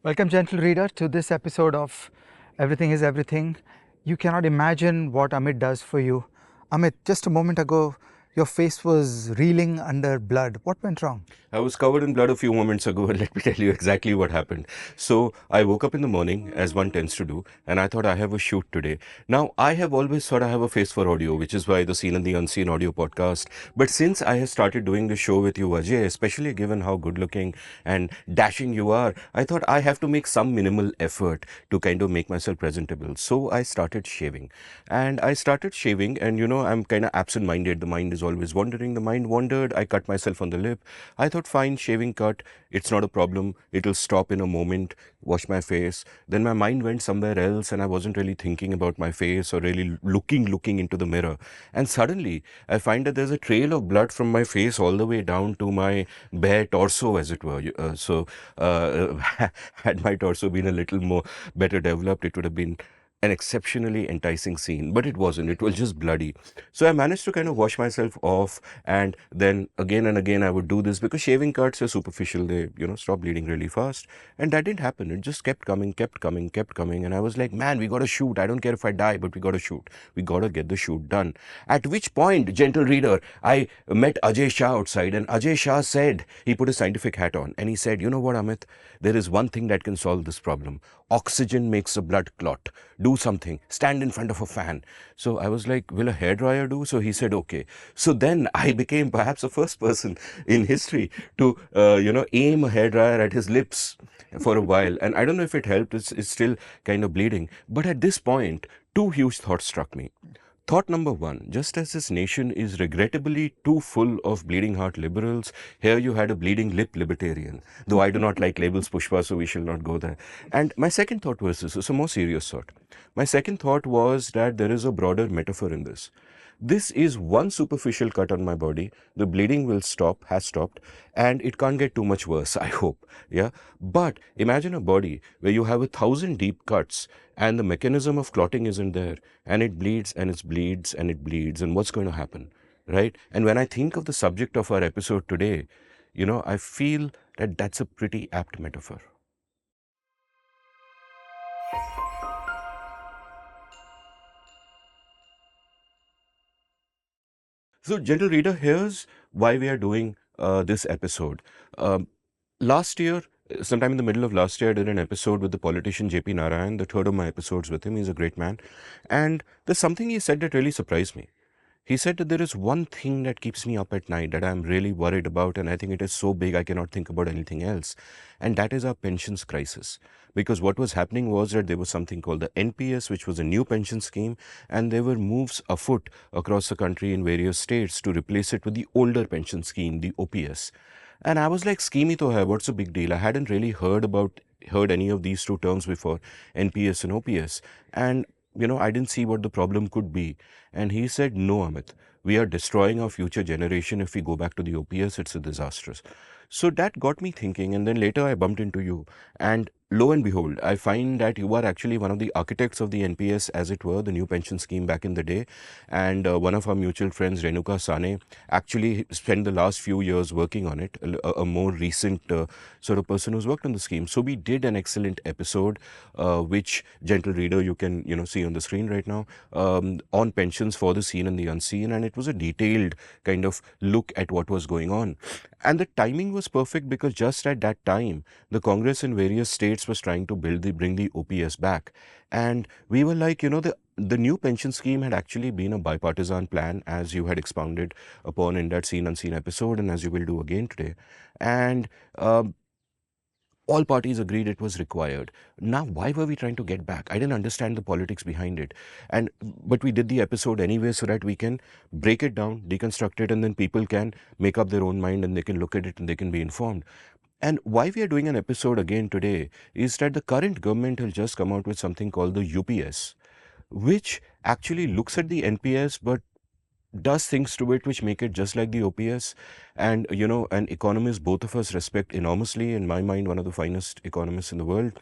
Welcome, gentle reader, to this episode of Everything is Everything. You cannot imagine what Amit does for you. Amit, just a moment ago, your face was reeling under blood. What went wrong? I was covered in blood a few moments ago, and let me tell you exactly what happened. So, I woke up in the morning, as one tends to do, and I thought I have a shoot today. Now, I have always thought I have a face for audio, which is why the Seen and the Unseen audio podcast. But since I have started doing the show with you, Ajay, especially given how good looking and dashing you are, I thought I have to make some minimal effort to kind of make myself presentable. So, I started shaving. And I'm kind of absent minded. The mind is always wandering. The mind wandered. I cut myself on the lip. I thought, fine, shaving cut, it's not a problem. It'll stop in a moment, wash my face. Then my mind went somewhere else and I wasn't really thinking about my face or really looking into the mirror. And suddenly I find that there's a trail of blood from my face all the way down to my bare torso, as it were. Had my torso been a little more better developed, it would have been an exceptionally enticing scene, but it wasn't. It was just bloody. So I managed to kind of wash myself off, and then again and again I would do this because shaving cuts are superficial. They, stop bleeding really fast. And that didn't happen. It just kept coming, kept coming, kept coming. And I was like, man, we got to shoot. I don't care if I die, but we got to shoot. We got to get the shoot done. At which point, gentle reader, I met Ajay Shah outside, and Ajay Shah said, he put a scientific hat on, and he said, you know what, Amit, there is one thing that can solve this problem. Oxygen makes a blood clot. Do something. Stand in front of a fan. So I was like, will a hairdryer do? So he said, okay. So then I became perhaps the first person in history to, aim a hairdryer at his lips for a while. And I don't know if it helped. It's still kind of bleeding. But at this point, two huge thoughts struck me. Thought number one, just as this nation is regrettably too full of bleeding heart liberals, here you had a bleeding lip libertarian. Though I do not like labels, Pushpa, so we shall not go there. And my second thought was this, it's a more serious thought. My second thought was that there is a broader metaphor in this. This is one superficial cut on my body. The bleeding will stop, has stopped, and it can't get too much worse, I hope. Yeah. But imagine a body where you have 1,000 deep cuts and the mechanism of clotting isn't there, and it bleeds and it bleeds and it bleeds. And what's going to happen? Right. And when I think of the subject of our episode today, I feel that that's a pretty apt metaphor. So, gentle reader, here's why we are doing this episode. Um, Last year, sometime in the middle of last year, I did an episode with the politician JP Narayan, the third of my episodes with him. He's a great man. And there's something he said that really surprised me. He said that there is one thing that keeps me up at night that I'm really worried about, and I think it is so big I cannot think about anything else. And that is our pensions crisis. Because what was happening was that there was something called the NPS, which was a new pension scheme, and there were moves afoot across the country in various states to replace it with the older pension scheme, the OPS. And I was like, scheme to hai, what's the big deal? I hadn't really heard any of these two terms before, NPS and OPS. And I didn't see what the problem could be. And he said, no, Amit, we are destroying our future generation if we go back to the OPS. It's a disastrous. So that got me thinking. And then later I bumped into you. And lo and behold, I find that you are actually one of the architects of the NPS, as it were, the new pension scheme back in the day. And one of our mutual friends, Renuka Sane, actually spent the last few years working on it, a more recent sort of person who's worked on the scheme. So we did an excellent episode, which, gentle reader, you can see on the screen right now, on pensions for the seen and the unseen. And it was a detailed kind of look at what was going on. And the timing was perfect because just at that time, the Congress in various states was trying to bring the OPS back. And we were like, the new pension scheme had actually been a bipartisan plan, as you had expounded upon in that Seen Unseen episode, and as you will do again today. And all parties agreed it was required. Now, why were we trying to get back? I didn't understand the politics behind it. But we did the episode anyway so that we can break it down, deconstruct it, and then people can make up their own mind and they can look at it and they can be informed. And why we are doing an episode again today is that the current government has just come out with something called the UPS, which actually looks at the NPS but does things to it which make it just like the OPS. And, an economist both of us respect enormously, in my mind, one of the finest economists in the world,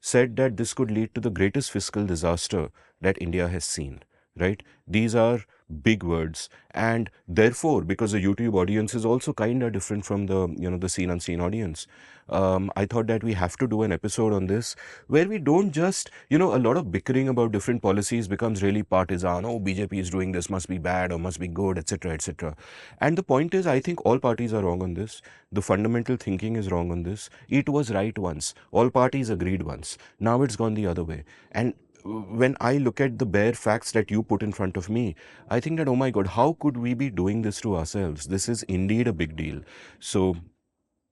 said that this could lead to the greatest fiscal disaster that India has seen. right? These are big words, and therefore, because the YouTube audience is also kind of different from the the seen unseen audience, I thought that we have to do an episode on this where we don't just a lot of bickering about different policies becomes really partisan. Oh, BJP is doing this, must be bad or must be good, etc., etc. And the point is, I think all parties are wrong on this. The fundamental thinking is wrong on this. It was right once. All parties agreed once. Now it's gone the other way. And when I look at the bare facts that you put in front of me, I think that, oh my God, how could we be doing this to ourselves? This is indeed a big deal. So,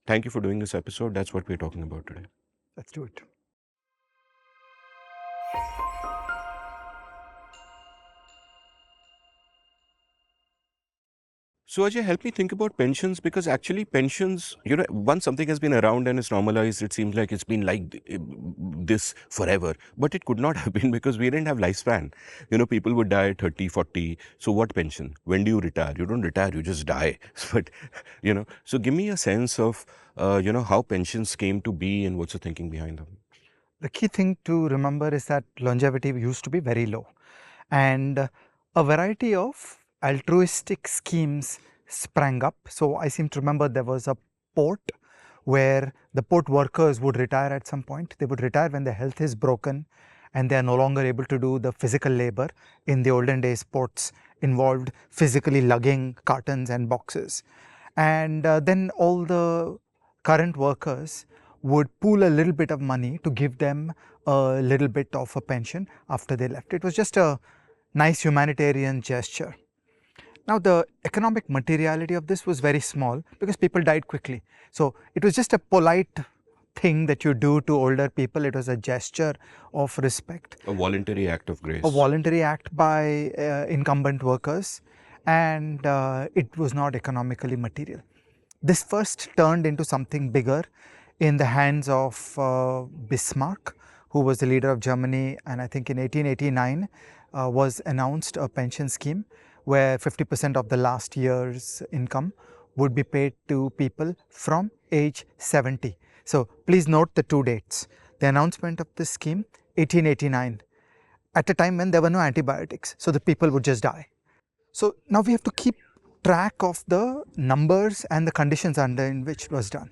thank you for doing this episode. That's what we're talking about today. Let's do it. So, Ajay, help me think about pensions, because actually pensions, once something has been around and it's normalized, it seems like it's been like this forever. But it could not have been, because we didn't have lifespan. People would die at 30, 40. So what pension? When do you retire? You don't retire, you just die. But, so give me a sense of, how pensions came to be and what's the thinking behind them. The key thing to remember is that longevity used to be very low, and a variety of altruistic schemes sprang up. So I seem to remember there was a port where the port workers would retire at some point. They would retire when their health is broken and they are no longer able to do the physical labor. In the olden days, ports involved physically lugging cartons and boxes. And then all the current workers would pool a little bit of money to give them a little bit of a pension after they left. It was just a nice humanitarian gesture. Now, the economic materiality of this was very small because people died quickly. So, it was just a polite thing that you do to older people. It was a gesture of respect. A voluntary act of grace. A voluntary act by incumbent workers, and it was not economically material. This first turned into something bigger in the hands of Bismarck, who was the leader of Germany, and I think in 1889 was announced a pension scheme where 50% of the last year's income would be paid to people from age 70. So please note the two dates. The announcement of this scheme, 1889, at a time when there were no antibiotics, so the people would just die. So now we have to keep track of the numbers and the conditions under in which it was done.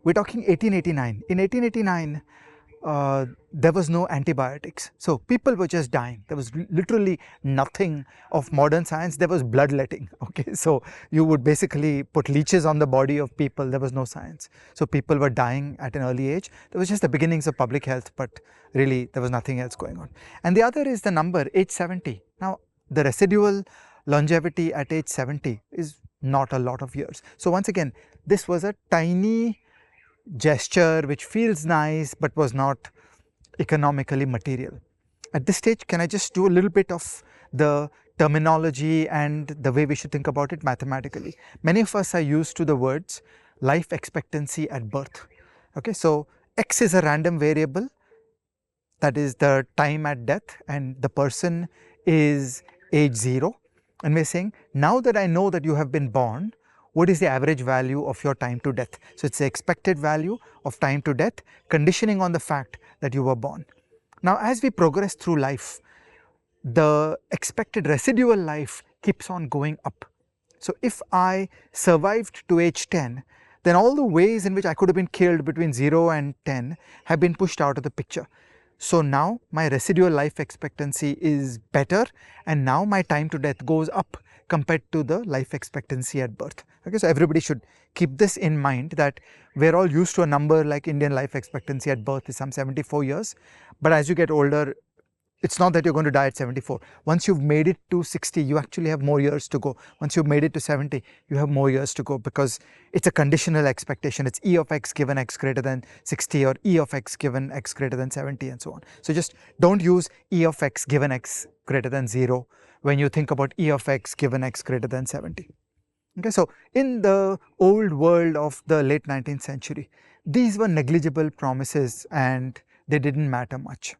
We're talking 1889. In 1889, there was no antibiotics, so people were just dying. There was literally nothing of modern science. There was bloodletting. Okay, so you would basically put leeches on the body of people. There was no science, so people were dying at an early age. There was just the beginnings of public health, but really there was nothing else going on. And the other is the number age 70. Now the residual longevity at age 70 is not a lot of years. So once again, this was a tiny gesture which feels nice but was not economically material. At this stage, can I just do a little bit of the terminology and the way we should think about it mathematically? Many of us are used to the words life expectancy at birth. Okay, so X is a random variable, that is the time at death, and the person is age 0. And we're saying, now that I know that you have been born, what is the average value of your time to death? So it's the expected value of time to death, conditioning on the fact that you were born. Now, as we progress through life, the expected residual life keeps on going up. So if I survived to age 10, then all the ways in which I could have been killed between 0 and 10 have been pushed out of the picture. So now my residual life expectancy is better, and now my time to death goes up compared to the life expectancy at birth. Okay, so everybody should keep this in mind, that we're all used to a number like Indian life expectancy at birth is some 74 years, but as you get older, it's not that you're going to die at 74. Once you've made it to 60, you actually have more years to go. Once you've made it to 70, you have more years to go, because it's a conditional expectation. It's E of x given x greater than 60, or E of x given x greater than 70, and so on. So just don't use E of x given x greater than 0 when you think about E of x given x greater than 70. Okay, so in the old world of the late 19th century, these were negligible promises and they didn't matter much.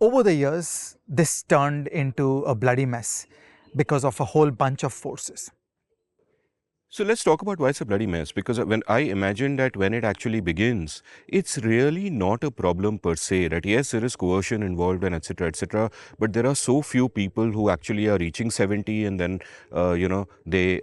Over the years, this turned into a bloody mess because of a whole bunch of forces. So let's talk about why it's a bloody mess. Because when I imagine that when it actually begins, it's really not a problem per se. That yes, there is coercion involved and etc. etc. But there are so few people who actually are reaching 70 and then they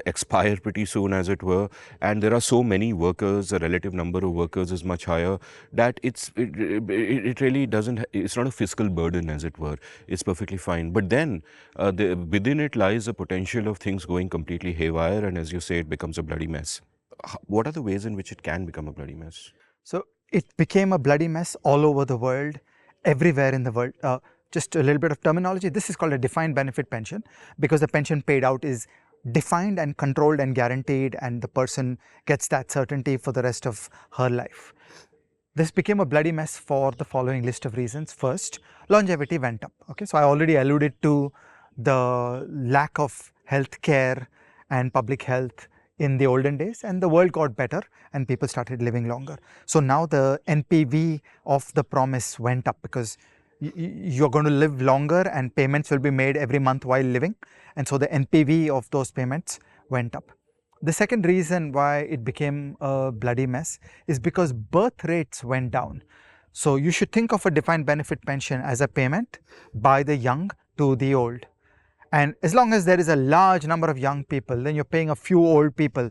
expire pretty soon, as it were. And there are so many workers. The relative number of workers is much higher. That it really doesn't. It's not a fiscal burden, as it were. It's perfectly fine. But then within it lies the potential of things going completely haywire, and as you say, it becomes a bloody mess. What are the ways in which it can become a bloody mess? So it became a bloody mess all over the world, everywhere in the world. Just a little bit of terminology. This is called a defined benefit pension because the pension paid out is defined and controlled and guaranteed, and the person gets that certainty for the rest of her life. This became a bloody mess for the following list of reasons. First, longevity went up. Okay, so I already alluded to the lack of health care and public health in the olden days, and the world got better and people started living longer. So now the NPV of the promise went up because you're going to live longer and payments will be made every month while living, and so the NPV of those payments went up. The second reason why it became a bloody mess is because birth rates went down. So you should think of a defined benefit pension as a payment by the young to the old. And as long as there is a large number of young people, then you're paying a few old people.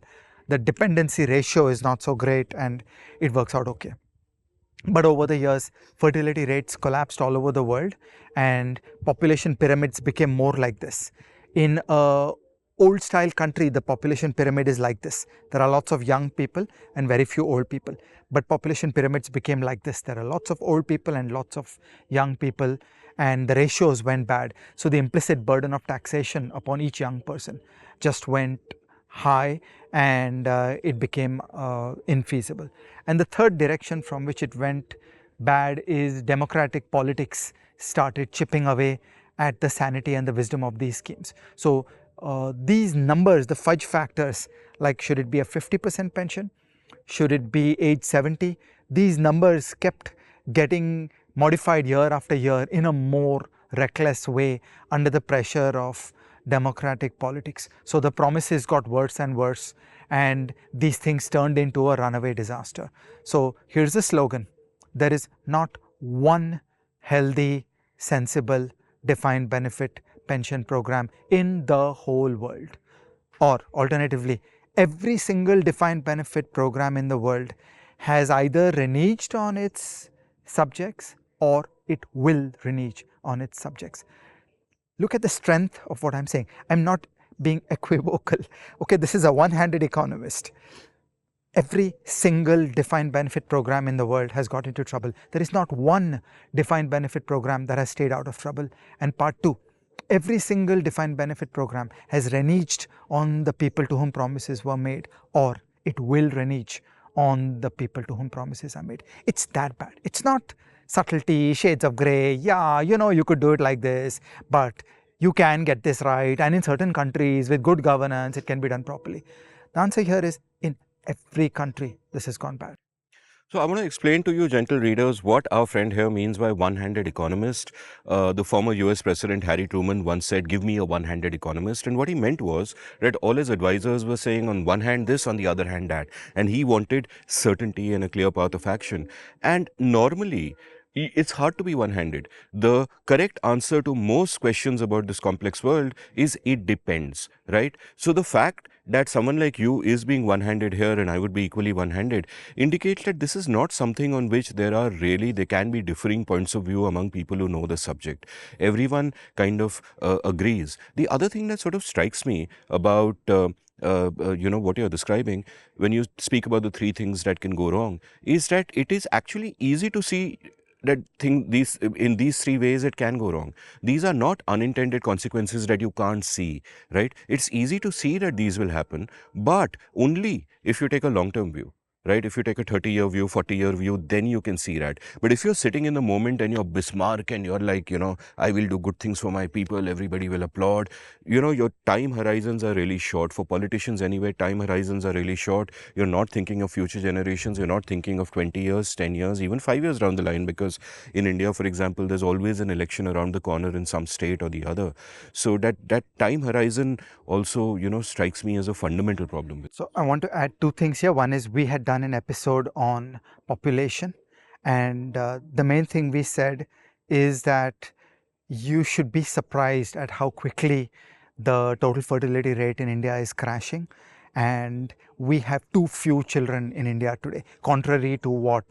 The dependency ratio is not so great and it works out okay. But over the years, fertility rates collapsed all over the world and population pyramids became more like this. In a old style country, the population pyramid is like this. There are lots of young people and very few old people. But population pyramids became like this. There are lots of old people and lots of young people, and the ratios went bad. So the implicit burden of taxation upon each young person just went high, and it became infeasible. And the third direction from which it went bad is democratic politics started chipping away at the sanity and the wisdom of these schemes. So these numbers, the fudge factors, like should it be a 50% pension, should it be age 70, these numbers kept getting modified year after year in a more reckless way under the pressure of democratic politics. So the promises got worse and worse, and these things turned into a runaway disaster. So here's the slogan: there is not one healthy, sensible, defined benefit pension program in the whole world. Or alternatively, every single defined benefit program in the world has either reneged on its subjects or it will renege on its subjects. Look at the strength of what I'm saying. I'm not being equivocal. Okay, this is a one-handed economist. Every single defined benefit program in the world has got into trouble. There is not one defined benefit program that has stayed out of trouble. And part two, every single defined benefit program has reneged on the people to whom promises were made, or it will renege on the people to whom promises are made. It's that bad. It's not subtlety, shades of gray, yeah, you could do it like this, but you can get this right, and in certain countries with good governance, it can be done properly. The answer here is in every country, this has gone bad. So I want to explain to you, gentle readers, what our friend here means by one-handed economist. The former US President Harry Truman once said, "Give me a one-handed economist." And what he meant was that all his advisors were saying on one hand this, on the other hand that. And he wanted certainty and a clear path of action. And normally, it's hard to be one-handed. The correct answer to most questions about this complex world is it depends, right? So the fact that someone like you is being one-handed here and I would be equally one-handed indicates that this is not something on which there can be differing points of view among people who know the subject. Everyone kind of agrees. The other thing that sort of strikes me about what you're describing when you speak about the three things that can go wrong is that it is actually easy to see that in these three ways it can go wrong. These are not unintended consequences that you can't see, right? It's easy to see that these will happen, but only if you take a long-term view. right? If you take a 30-year view, 40-year view, then you can see that. But if you're sitting in the moment and you're Bismarck and you're like, I will do good things for my people, everybody will applaud, your time horizons are really short. For politicians anyway, time horizons are really short. You're not thinking of future generations. You're not thinking of 20 years, 10 years, even 5 years down the line, because in India, for example, there's always an election around the corner in some state or the other. So that time horizon also, strikes me as a fundamental problem. So I want to add two things here. One is we had done an episode on population, and the main thing we said is that you should be surprised at how quickly the total fertility rate in India is crashing, and we have too few children in India today, contrary to what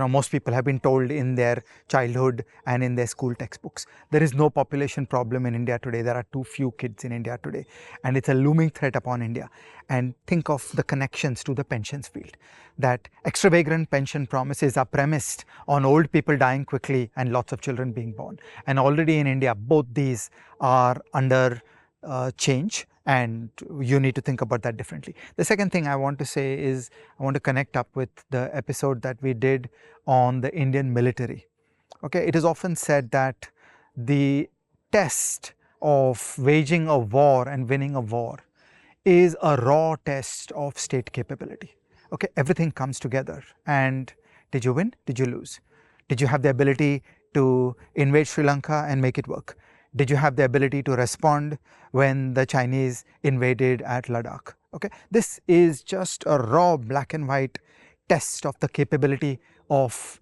most people have been told in their childhood and in their school textbooks. There is no population problem in India today. There are too few kids in India today, and it's a looming threat upon India. And think of the connections to the pensions field. That extravagant pension promises are premised on old people dying quickly and lots of children being born. And already in India, both these are under change, and you need to think about that differently. The second thing I want to say is I want to connect up with the episode that we did on the Indian military. Okay, it is often said that the test of waging a war and winning a war is a raw test of state capability. Okay, everything comes together. And did you win? Did you lose? Did you have the ability to invade Sri Lanka and make it work? Did you have the ability to respond when the Chinese invaded at Ladakh? Okay, this is just a raw black and white test of the capability of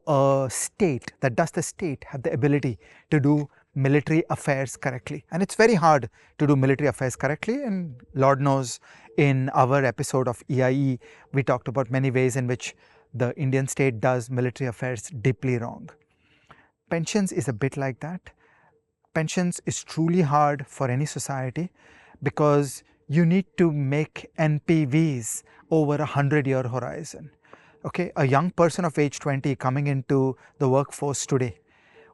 a state. That does the state have the ability to do military affairs correctly? And it's very hard to do military affairs correctly, and Lord knows in our episode of EIE we talked about many ways in which the Indian state does military affairs deeply wrong. Pensions is a bit like that. Pensions is truly hard for any society because you need to make NPVs over a 100-year horizon. Okay, a young person of age 20 coming into the workforce today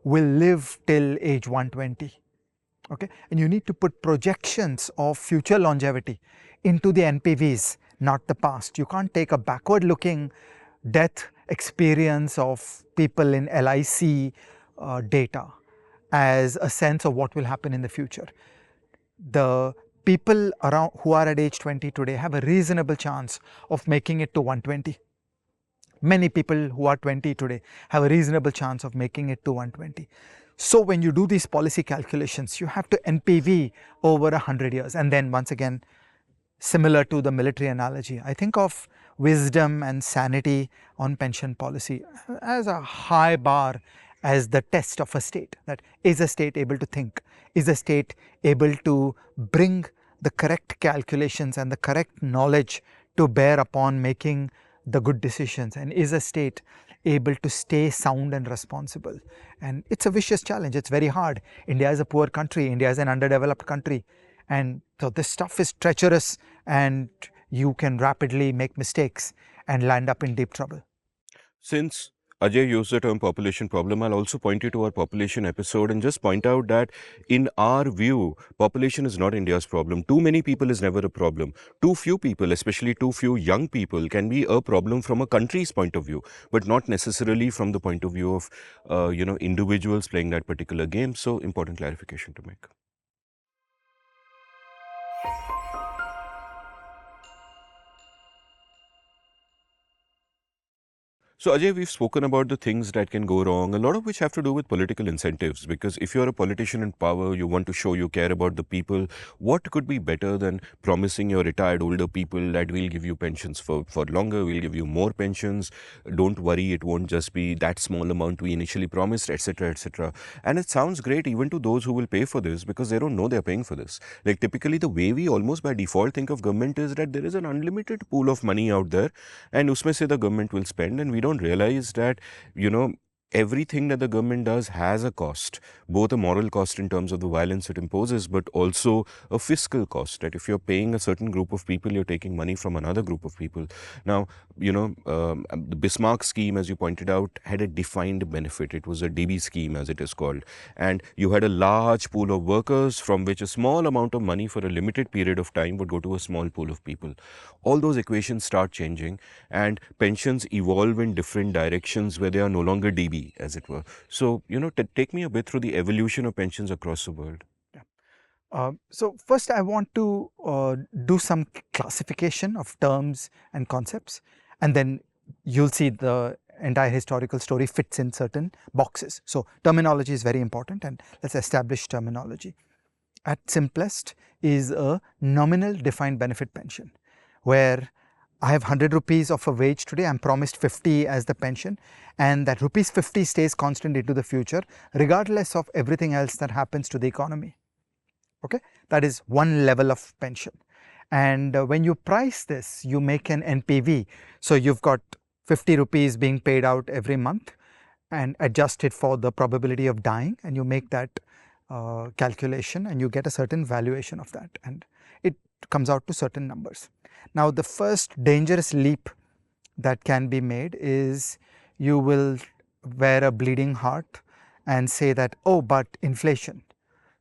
will live till age 120. Okay, and you need to put projections of future longevity into the NPVs, not the past. You can't take a backward looking death experience of people in LIC data as a sense of what will happen in the future. The people around who are at age 20 today have a reasonable chance of making it to 120. Many people who are 20 today have a reasonable chance of making it to 120. So when you do these policy calculations, you have to NPV over 100 years. And then once again, similar to the military analogy, I think of wisdom and sanity on pension policy as a high bar as the test of a state. That is a state able to think? Is a state able to bring the correct calculations and the correct knowledge to bear upon making the good decisions? And is a state able to stay sound and responsible? And it's a vicious challenge. It's very hard. India is a poor country. India is an underdeveloped country. And so this stuff is treacherous, and you can rapidly make mistakes and land up in deep trouble. Since Ajay used the term population problem, I'll also point you to our population episode and just point out that in our view, population is not India's problem. Too many people is never a problem. Too few people, especially too few young people, can be a problem from a country's point of view, but not necessarily from the point of view of, individuals playing that particular game. So important clarification to make. So Ajay, we've spoken about the things that can go wrong, a lot of which have to do with political incentives. Because if you're a politician in power, you want to show you care about the people. What could be better than promising your retired older people that we'll give you pensions for longer, we'll give you more pensions. Don't worry, it won't just be that small amount we initially promised, etc., etc. And it sounds great even to those who will pay for this because they don't know they're paying for this. Like typically the way we almost by default think of government is that there is an unlimited pool of money out there and usme se the government will spend, and we don't realize that, everything that the government does has a cost, both a moral cost in terms of the violence it imposes, but also a fiscal cost. That if you're paying a certain group of people, you're taking money from another group of people. Now, the Bismarck scheme, as you pointed out, had a defined benefit. It was a DB scheme, as it is called. And you had a large pool of workers from which a small amount of money for a limited period of time would go to a small pool of people. All those equations start changing, and pensions evolve in different directions where they are no longer DB, as it were. So, take me a bit through the evolution of pensions across the world. So first I want to do some classification of terms and concepts, and then you'll see the entire historical story fits in certain boxes. So terminology is very important, and let's establish terminology. At simplest is a nominal defined benefit pension, where I have 100 rupees of a wage today, I'm promised 50 as the pension, and that rupees 50 stays constant into the future regardless of everything else that happens to the economy. Okay, that is one level of pension. And when you price this, you make an NPV. So you've got 50 rupees being paid out every month and adjust it for the probability of dying, and you make that calculation and you get a certain valuation of that, and it comes out to certain numbers. Now the first dangerous leap that can be made is you will wear a bleeding heart and say that, oh, but inflation.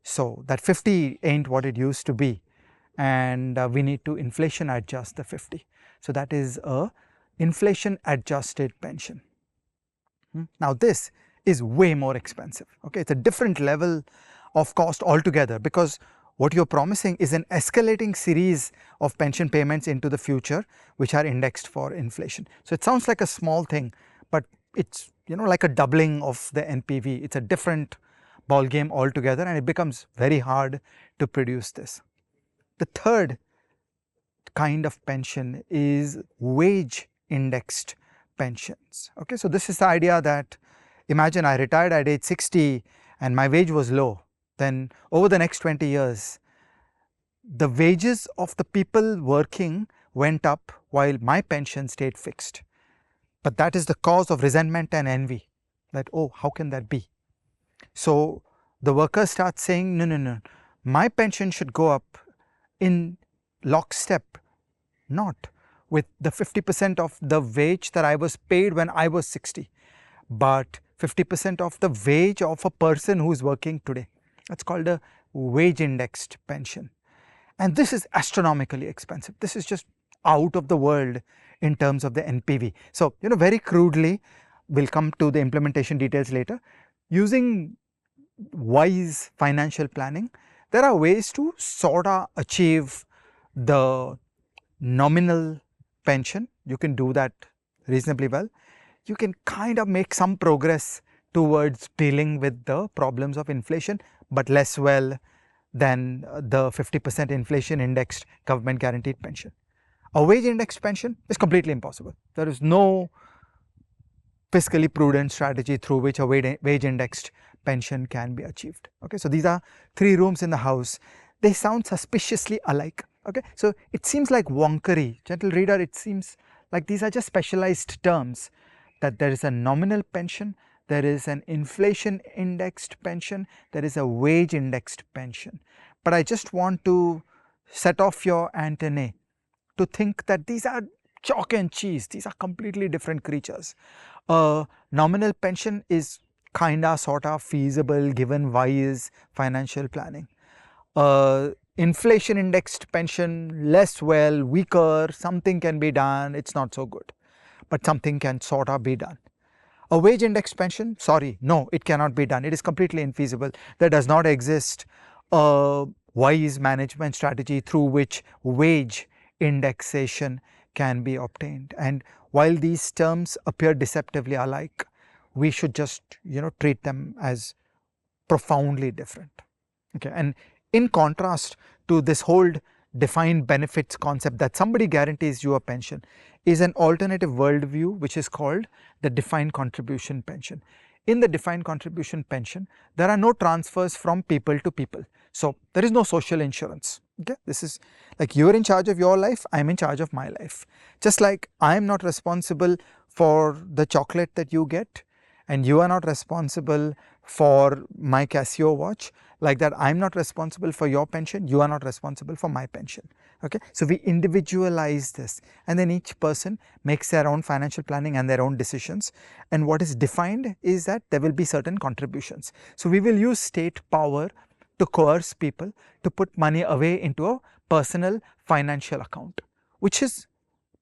So that 50 ain't what it used to be, and we need to inflation adjust the 50. So that is a inflation adjusted pension. Now this is way more expensive. Okay, it's a different level of cost altogether, because what you're promising is an escalating series of pension payments into the future which are indexed for inflation. So it sounds like a small thing, but it's like a doubling of the NPV. It's a different ball game altogether, and it becomes very hard to produce this. The third kind of pension is wage indexed pensions. Okay, so this is the idea that, imagine I retired at age 60 and my wage was low. Then over the next 20 years, the wages of the people working went up while my pension stayed fixed. But that is the cause of resentment and envy, that, oh, how can that be? So the workers start saying, no, my pension should go up in lockstep, not with the 50% of the wage that I was paid when I was 60, but 50% of the wage of a person who is working today. That's called a wage indexed pension. And this is astronomically expensive. This is just out of the world in terms of the NPV. So, very crudely, we'll come to the implementation details later. Using wise financial planning, there are ways to sort of achieve the nominal pension. You can do that reasonably well. You can kind of make some progress towards dealing with the problems of inflation, but less well than the 50% inflation indexed government guaranteed pension. A wage indexed pension is completely impossible. There is no fiscally prudent strategy through which a wage indexed pension can be achieved. Okay, so these are three rooms in the house. They sound suspiciously alike. Okay, so it seems like wonkery. Gentle reader, it seems like these are just specialized terms, that there is a nominal pension, there is an inflation indexed pension, there is a wage indexed pension. But I just want to set off your antennae to think that these are chalk and cheese. These are completely different creatures. A nominal pension is kinda sorta feasible given wise financial planning. Inflation indexed pension, less well, weaker, something can be done, it's not so good, but something can sorta be done. A wage indexed pension, sorry, no, it cannot be done. It is completely infeasible. There does not exist a wise management strategy through which wage indexation can be obtained. And while these terms appear deceptively alike, we should just treat them as profoundly different. Okay, and in contrast to this whole defined benefits concept that somebody guarantees you a pension, is an alternative worldview which is called the defined contribution pension. In the defined contribution pension, there are no transfers from people to people. So there is no social insurance. Okay, this is like you're in charge of your life, I'm in charge of my life. Just like I'm not responsible for the chocolate that you get, and you are not responsible for my Casio watch, like that I'm not responsible for your pension, you are not responsible for my pension. Okay, so we individualize this, and then each person makes their own financial planning and their own decisions, and what is defined is that there will be certain contributions. So we will use state power to coerce people to put money away into a personal financial account, which is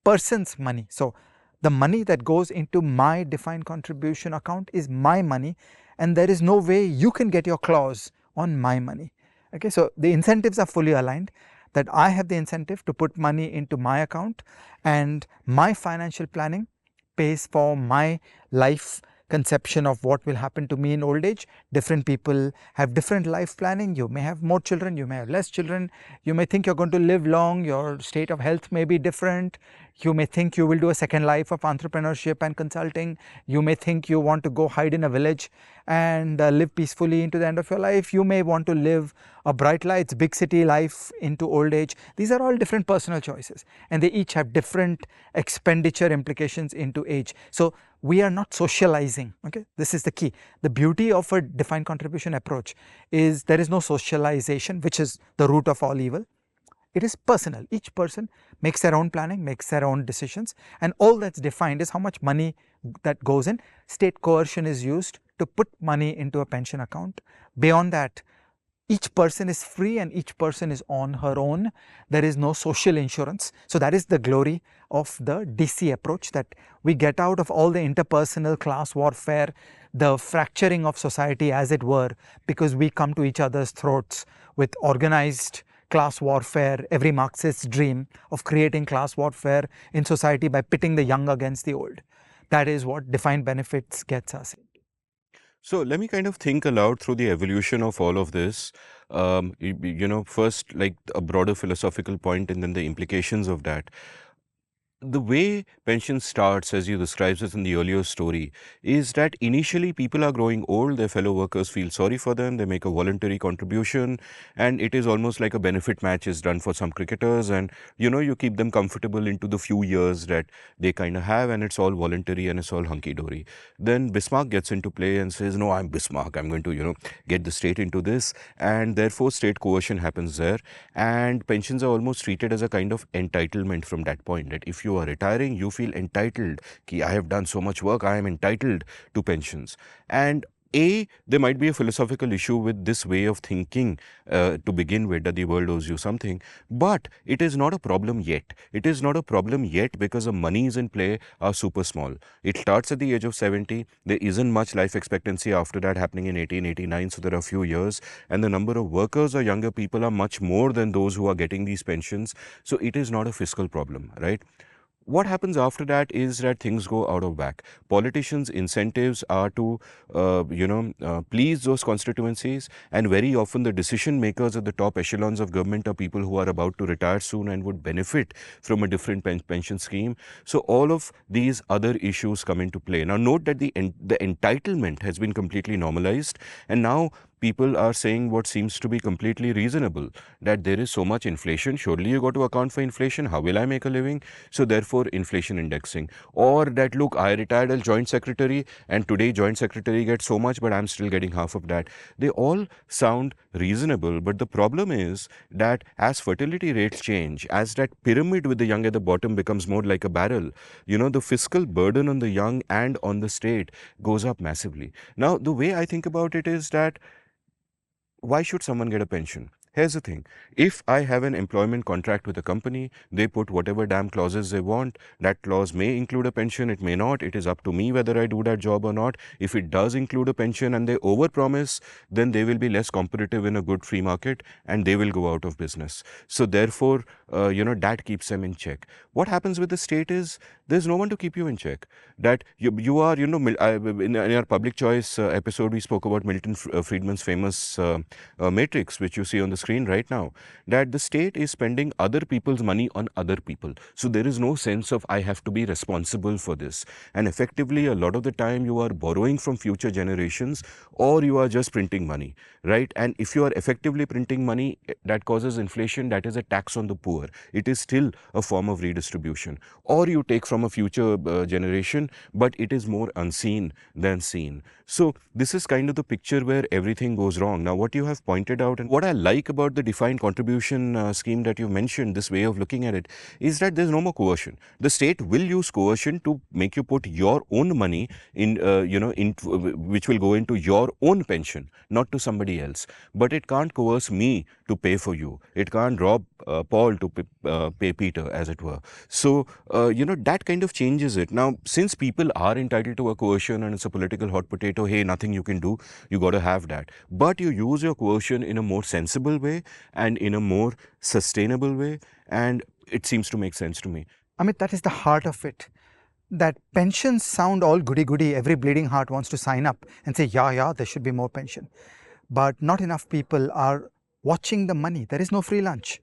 person's money. So the money that goes into my defined contribution account is my money, and there is no way you can get your claws on my money. Okay, so the incentives are fully aligned, that I have the incentive to put money into my account, and my financial planning pays for my life conception of what will happen to me in old age. Different people have different life planning. You may have more children, you may have less children, you may think you're going to live long, your state of health may be different, you may think you will do a second life of entrepreneurship and consulting, you may think you want to go hide in a village and live peacefully into the end of your life, you may want to live a bright lights big city life into old age. These are all different personal choices, and they each have different expenditure implications into age. So we are not socializing. Okay, this is the key. The beauty of a defined contribution approach is there is no socialization, which is the root of all evil. It is personal. Each person makes their own planning, makes their own decisions, and all that's defined is how much money that goes in. State coercion is used to put money into a pension account. Beyond that, each person is free and each person is on her own. There is no social insurance. So that is the glory of the DC approach, that we get out of all the interpersonal class warfare, the fracturing of society as it were, because we come to each other's throats with organized class warfare, every Marxist's dream of creating class warfare in society by pitting the young against the old. That is what defined benefits gets us. So let me kind of think aloud through the evolution of all of this. First, like a broader philosophical point and then the implications of that. The way pension starts, as you described it in the earlier story, is that initially people are growing old, their fellow workers feel sorry for them, they make a voluntary contribution, and it is almost like a benefit match is done for some cricketers, and you keep them comfortable into the few years that they kind of have, and it's all voluntary and it's all hunky-dory. Then Bismarck gets into play and says, no, I'm Bismarck, I'm going to, get the state into this, and therefore state coercion happens there, and pensions are almost treated as a kind of entitlement from that point, that if you are retiring, you feel entitled. Ki, I have done so much work, I am entitled to pensions. And there might be a philosophical issue with this way of thinking to begin with, that the world owes you something. But it is not a problem yet. It is not a problem yet because the monies in play are super small. It starts at the age of 70. There isn't much life expectancy after that happening in 1889, so there are a few years. And the number of workers or younger people are much more than those who are getting these pensions. So it is not a fiscal problem, right? What happens after that is that things go out of whack. Politicians' incentives are to, please those constituencies, and very often the decision makers at the top echelons of government are people who are about to retire soon and would benefit from a different pension scheme. So all of these other issues come into play. Now note that the entitlement has been completely normalized, and now people are saying what seems to be completely reasonable, that there is so much inflation, surely you got to account for inflation, how will I make a living? So therefore inflation indexing. Or that, look, I retired as joint secretary and today joint secretary gets so much but I'm still getting half of that. They all sound reasonable, but the problem is that as fertility rates change, as that pyramid with the young at the bottom becomes more like a barrel, the fiscal burden on the young and on the state goes up massively. Now the way I think about it is that, why should someone get a pension? Here's the thing. If I have an employment contract with a company, they put whatever damn clauses they want. That clause may include a pension, it may not. It is up to me whether I do that job or not. If it does include a pension and they overpromise, then they will be less competitive in a good free market and they will go out of business. So therefore, that keeps them in check. What happens with the state is there's no one to keep you in check. That you are, in our public choice episode, we spoke about Milton Friedman's famous matrix, which you see on the screen right now, that the state is spending other people's money on other people. So there is no sense of I have to be responsible for this. And effectively, a lot of the time you are borrowing from future generations, or you are just printing money, right? And if you are effectively printing money, that causes inflation, that is a tax on the poor. It is still a form of redistribution. Or you take from a future generation, but it is more unseen than seen. So this is kind of the picture where everything goes wrong. Now, what you have pointed out, and what I like about the defined contribution scheme that you mentioned, this way of looking at it, is that there's no more coercion. The state will use coercion to make you put your own money in, which will go into your own pension, not to somebody else. But it can't coerce me to pay for you. It can't rob Paul to pay Peter, as it were. So, that kind of changes it. Now, since people are entitled to a coercion and it's a political hot potato, hey, nothing you can do, you got to have that. But you use your coercion in a more sensible way and in a more sustainable way, and it seems to make sense to me. Amit, that is the heart of it. That pensions sound all goody-goody. Every bleeding heart wants to sign up and say, yeah, there should be more pension. But not enough people are watching the money. There is no free lunch.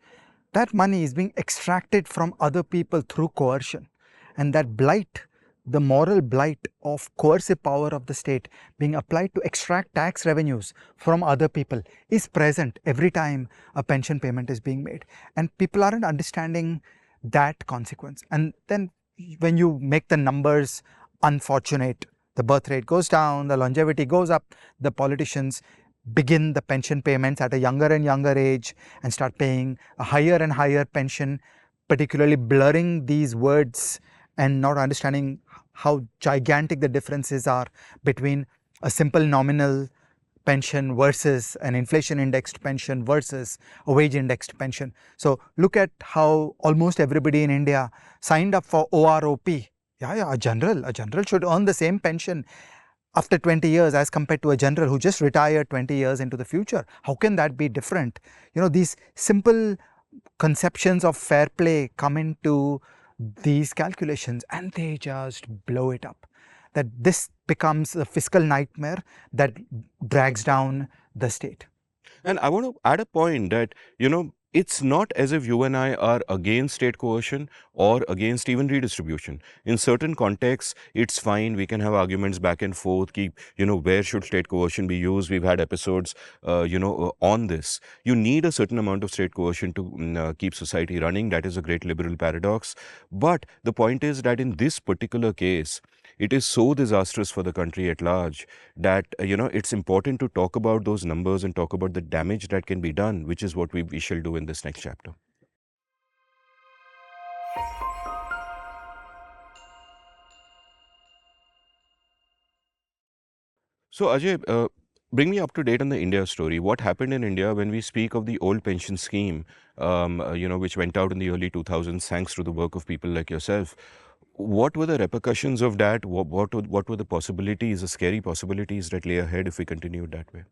That money is being extracted from other people through coercion. And that blight, the moral blight of coercive power of the state being applied to extract tax revenues from other people, is present every time a pension payment is being made. And people aren't understanding that consequence. And then when you make the numbers unfortunate, the birth rate goes down, the longevity goes up, the politicians begin the pension payments at a younger and younger age and start paying a higher and higher pension, particularly blurring these words and not understanding how gigantic the differences are between a simple nominal pension versus an inflation indexed pension versus a wage indexed pension. So look at how almost everybody in India signed up for OROP. A general should earn the same pension after 20 years as compared to a general who just retired 20 years into the future. How can that be different? These simple conceptions of fair play come into these calculations and they just blow it up. That this becomes a fiscal nightmare that drags down the state. And I want to add a point that, it's not as if you and I are against state coercion or against even redistribution. In certain contexts, it's fine. We can have arguments back and forth. Where should state coercion be used? We've had episodes, on this. You need a certain amount of state coercion to keep society running. That is a great liberal paradox. But the point is that in this particular case, it is so disastrous for the country at large that, it's important to talk about those numbers and talk about the damage that can be done, which is what we shall do in this next chapter. So, Ajay, bring me up to date on the India story. What happened in India when we speak of the old pension scheme, which went out in the early 2000s thanks to the work of people like yourself? What were the repercussions of that? What were the possibilities, the scary possibilities that lay ahead if we continued that way?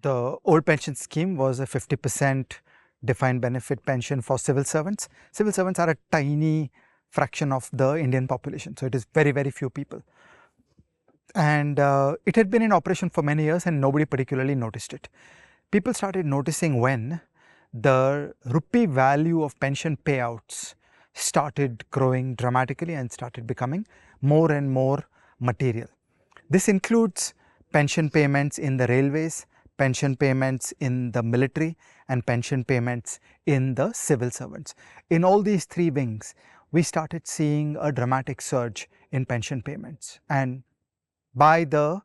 The old pension scheme was a 50% defined benefit pension for civil servants. Civil servants are a tiny fraction of the Indian population, so it is very, very few people. And it had been in operation for many years and nobody particularly noticed it. People started noticing when the rupee value of pension payouts started growing dramatically and started becoming more and more material. This includes pension payments in the railways, pension payments in the military, and pension payments in the civil servants. In all these three wings, we started seeing a dramatic surge in pension payments. And by the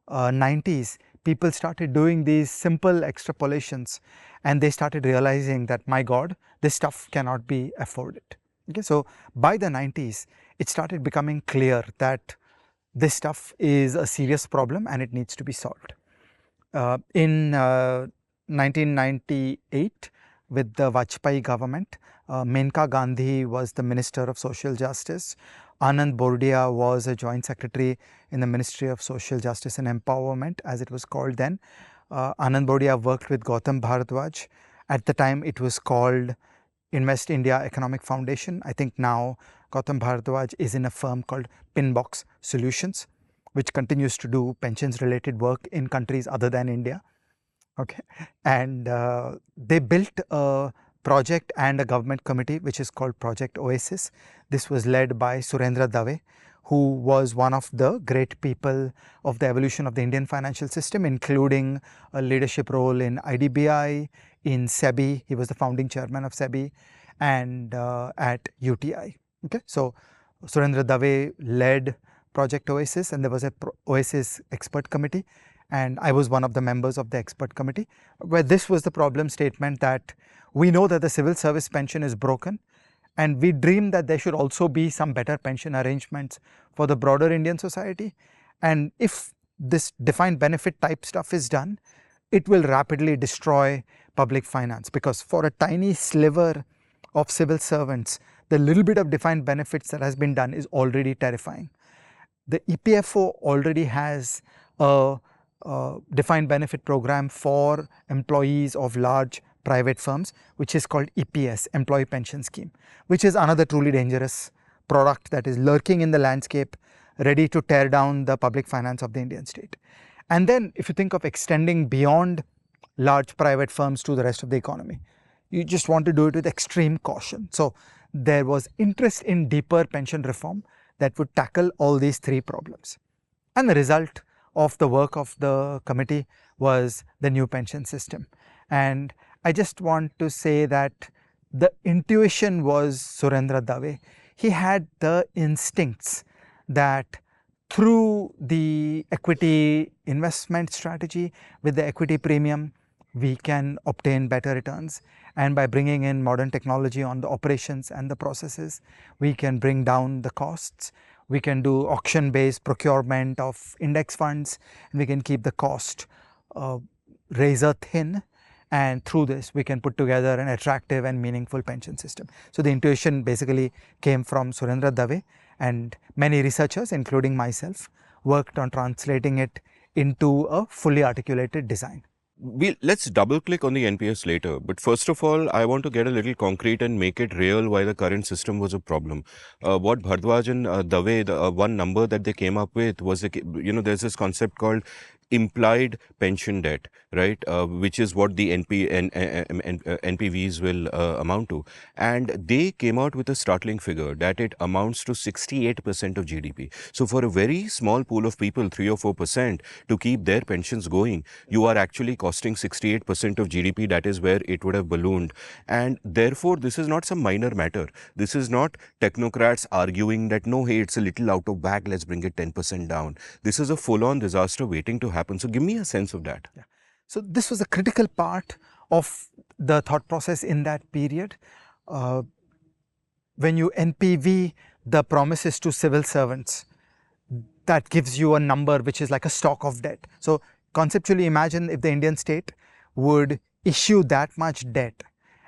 90s, people started doing these simple extrapolations and they started realizing that, my God, this stuff cannot be afforded. Okay, so by the 90s, it started becoming clear that this stuff is a serious problem and it needs to be solved. In 1998, with the Vajpayee government, Menka Gandhi was the Minister of Social Justice. Anand Bordia was a Joint Secretary in the Ministry of Social Justice and Empowerment, as it was called then. Anand Bordia worked with Gautam Bharadwaj. At the time, it was called Invest India Economic Foundation. I think now Gautam Bharadwaj is in a firm called Pinbox Solutions, which continues to do pensions related work in countries other than India. Okay, and they built a project and a government committee which is called Project Oasis. This was led by Surendra Dave, who was one of the great people of the evolution of the Indian financial system, including a leadership role in IDBI, in SEBI. He was the founding chairman of SEBI, and at UTI. Okay, so Surendra Dave led Project Oasis, and there was a Oasis expert committee, and I was one of the members of the expert committee, where this was the problem statement that we know that the civil service pension is broken, and we dream that there should also be some better pension arrangements for the broader Indian society. And if this defined benefit type stuff is done, it will rapidly destroy public finance, because for a tiny sliver of civil servants, the little bit of defined benefits that has been done is already terrifying. The EPFO already has a defined benefit program for employees of large private firms, which is called EPS, Employee Pension Scheme, which is another truly dangerous product that is lurking in the landscape, ready to tear down the public finance of the Indian state. And then if you think of extending beyond large private firms to the rest of the economy, you just want to do it with extreme caution. So there was interest in deeper pension reform that would tackle all these three problems. And the result of the work of the committee was the new pension system. And I just want to say that the intuition was Surendra Dave. He had the instincts that through the equity investment strategy with the equity premium, we can obtain better returns. And by bringing in modern technology on the operations and the processes, we can bring down the costs. We can do auction-based procurement of index funds, and we can keep the cost razor thin. And through this, we can put together an attractive and meaningful pension system. So the intuition basically came from Surendra Dave, and many researchers, including myself, worked on translating it into a fully articulated design. Let's double click on the NPS later, but first of all, I want to get a little concrete and make it real why the current system was a problem. What Bhardwaj and Dave, the one number that they came up with was, there's this concept called implied pension debt, right? Which is what the NPVs will amount to. And they came out with a startling figure that it amounts to 68% of GDP. So for a very small pool of people, 3 or 4%, to keep their pensions going, you are actually costing 68% of GDP. That is where it would have ballooned. And therefore, this is not some minor matter. This is not technocrats arguing that, no, hey, it's a little out of whack, let's bring it 10% down. This is a full-on disaster waiting to happen. So give me a sense of that. Yeah. So this was a critical part of the thought process in that period. When you NPV the promises to civil servants, that gives you a number which is like a stock of debt. So conceptually imagine if the Indian state would issue that much debt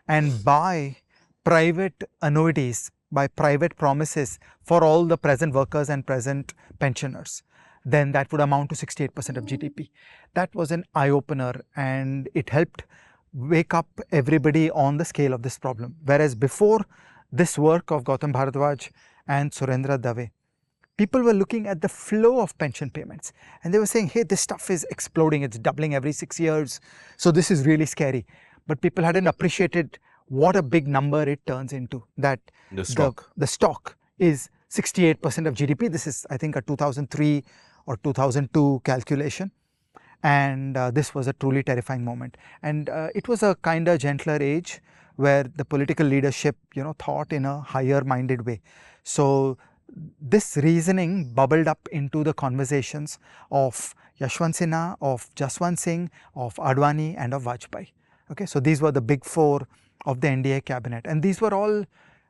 and buy private annuities, by private promises for all the present workers and present pensioners, then that would amount to 68% of GDP. That was an eye-opener, and it helped wake up everybody on the scale of this problem. Whereas before this work of Gautam Bharadwaj and Surendra Dave, people were looking at the flow of pension payments, and they were saying, hey, this stuff is exploding, it's doubling every 6 years, so this is really scary. But people hadn't appreciated what a big number it turns into, that the stock is 68% of GDP. This is, I think, a 2003 or 2002 calculation, and this was a truly terrifying moment. And it was a kinder, gentler age where the political leadership, thought in a higher minded way. So this reasoning bubbled up into the conversations of Yashwant Sinha, of Jaswant Singh, of Advani, and of Vajpayee. Okay, so these were the big four of the NDA cabinet, and these were all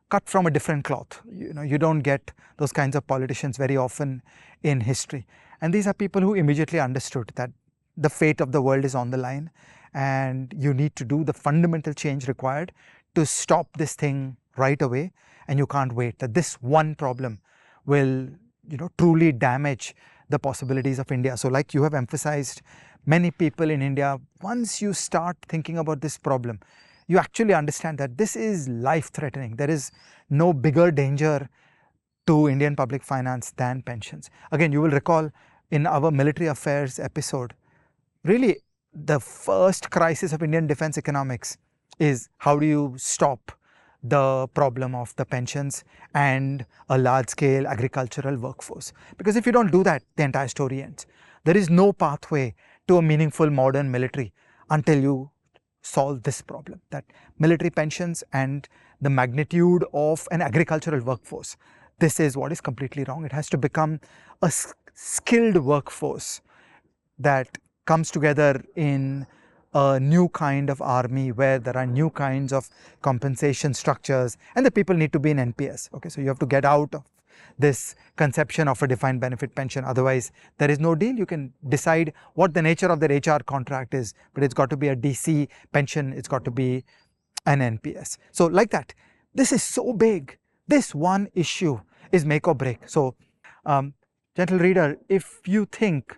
cut from a different cloth. You don't get those kinds of politicians very often in history. And these are people who immediately understood that the fate of the world is on the line, and you need to do the fundamental change required to stop this thing right away, and you can't wait. That this one problem will, truly damage the possibilities of India. So like you have emphasized, many people in India, once you start thinking about this problem, you actually understand that this is life-threatening. There is no bigger danger to Indian public finance than pensions. Again, you will recall in our military affairs episode, really the first crisis of Indian defense economics is how do you stop the problem of the pensions and a large scale agricultural workforce. Because if you don't do that, the entire story ends. There is no pathway to a meaningful modern military until you solve this problem, that military pensions and the magnitude of an agricultural workforce. This is what is completely wrong. It has to become a skilled workforce that comes together in a new kind of army where there are new kinds of compensation structures, and the people need to be in NPS. Okay, so you have to get out of this conception of a defined benefit pension. Otherwise, there is no deal. You can decide what the nature of their HR contract is, but it's got to be a DC pension. It's got to be an NPS. So like that, this is so big. This one issue is make or break. So, gentle reader, if you think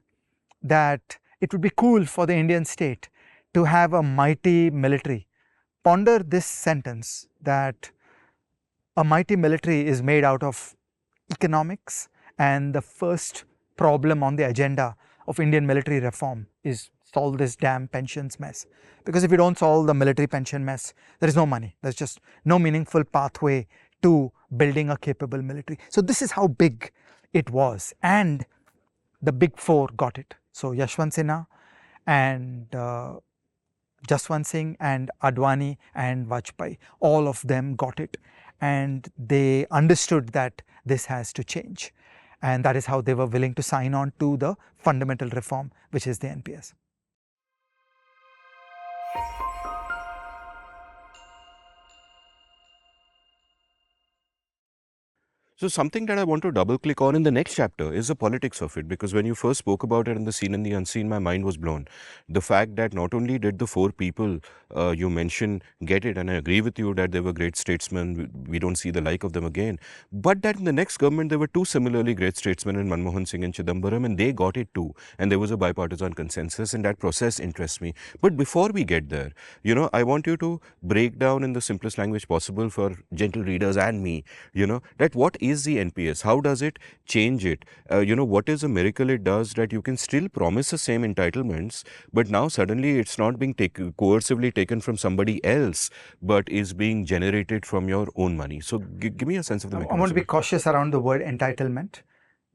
that it would be cool for the Indian state to have a mighty military, ponder this sentence, that a mighty military is made out of economics, and the first problem on the agenda of Indian military reform is solve this damn pensions mess. Because if you don't solve the military pension mess, there is no money. There's just no meaningful pathway to building a capable military. So this is how big it was, and the big four got it. So Yashwant Sinha and Jaswant Singh and Advani and Vajpayee, all of them got it, and they understood that this has to change, and that is how they were willing to sign on to the fundamental reform, which is the NPS. So something that I want to double click on in the next chapter is the politics of it, because when you first spoke about it in the Seen and the Unseen, my mind was blown. The fact that not only did the four people you mentioned get it, and I agree with you that they were great statesmen, we don't see the like of them again, but that in the next government there were two similarly great statesmen in Manmohan Singh and Chidambaram, and they got it too, and there was a bipartisan consensus, and that process interests me. But before we get there, I want you to break down in the simplest language possible for gentle readers and me, that what is the NPS? How does it change it? What is a miracle it does that you can still promise the same entitlements, but now suddenly it's not being coercively taken from somebody else, but is being generated from your own money. So give me a sense of the mechanism. I want to be cautious around the word entitlement,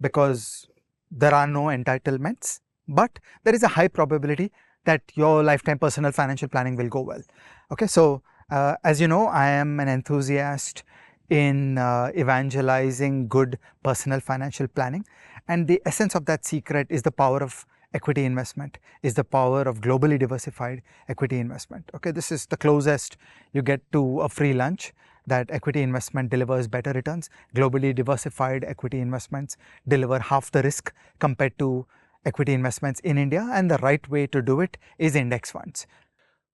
because there are no entitlements, but there is a high probability that your lifetime personal financial planning will go well. Okay, so as you know, I am an enthusiast in evangelizing good personal financial planning, and the essence of that secret is the power of equity investment, is the power of globally diversified equity investment. Okay, this is the closest you get to a free lunch, that equity investment delivers better returns. Globally diversified equity investments deliver half the risk compared to equity investments in India, and the right way to do it is index funds.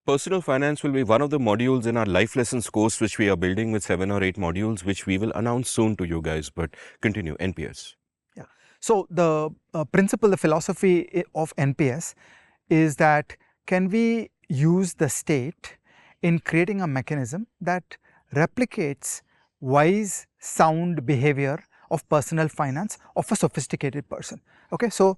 Personal finance will be one of the modules in our life lessons course, which we are building with 7 or 8 modules, which we will announce soon to you guys. But continue, NPS. Yeah. So the principle, the philosophy of NPS is that can we use the state in creating a mechanism that replicates wise, sound behavior of personal finance of a sophisticated person. Okay, so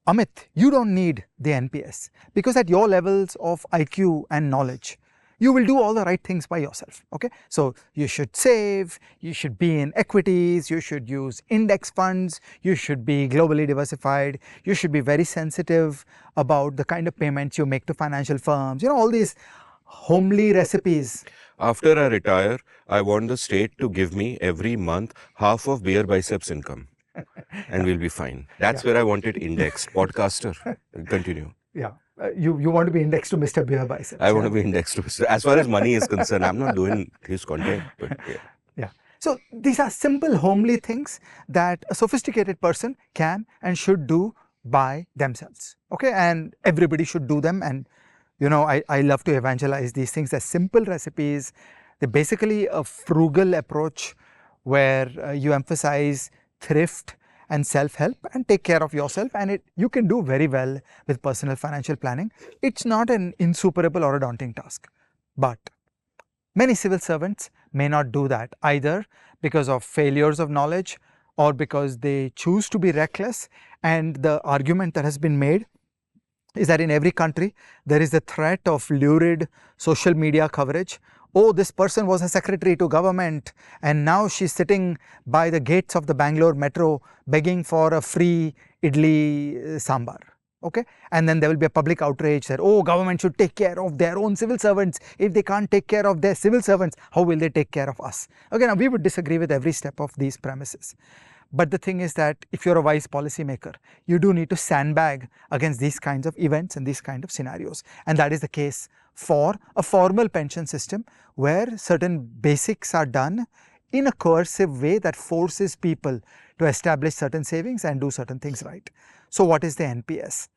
Amit, you don't need the NPS, because at your levels of IQ and knowledge, you will do all the right things by yourself. Okay, so you should save, you should be in equities, you should use index funds, you should be globally diversified, you should be very sensitive about the kind of payments you make to financial firms, all these homely recipes. After I retire, I want the state to give me every month half of beer biceps income. And we'll be fine. That's where I want it indexed. Podcaster, continue. Yeah, you want to be indexed to Mr. Beer Biceps. I want to be indexed to Mr. As far as money is concerned, I'm not doing his content. But yeah. So these are simple, homely things that a sophisticated person can and should do by themselves. Okay, and everybody should do them. And I love to evangelize these things as simple recipes. They're basically a frugal approach where you emphasize thrift and self-help and take care of yourself, and you can do very well with personal financial planning. It's not an insuperable or a daunting task, but many civil servants may not do that, either because of failures of knowledge or because they choose to be reckless. And the argument that has been made is that in every country, there is the threat of lurid social media coverage. Oh, this person was a secretary to government and now she's sitting by the gates of the Bangalore metro begging for a free idli sambar. Okay, and then there will be a public outrage that, oh, government should take care of their own civil servants. If they can't take care of their civil servants, how will they take care of us? Okay, now we would disagree with every step of these premises. But the thing is that if you're a wise policymaker, you do need to sandbag against these kinds of events and these kind of scenarios. And that is the case for a formal pension system where certain basics are done in a coercive way that forces people to establish certain savings and do certain things right. So what is the NPS?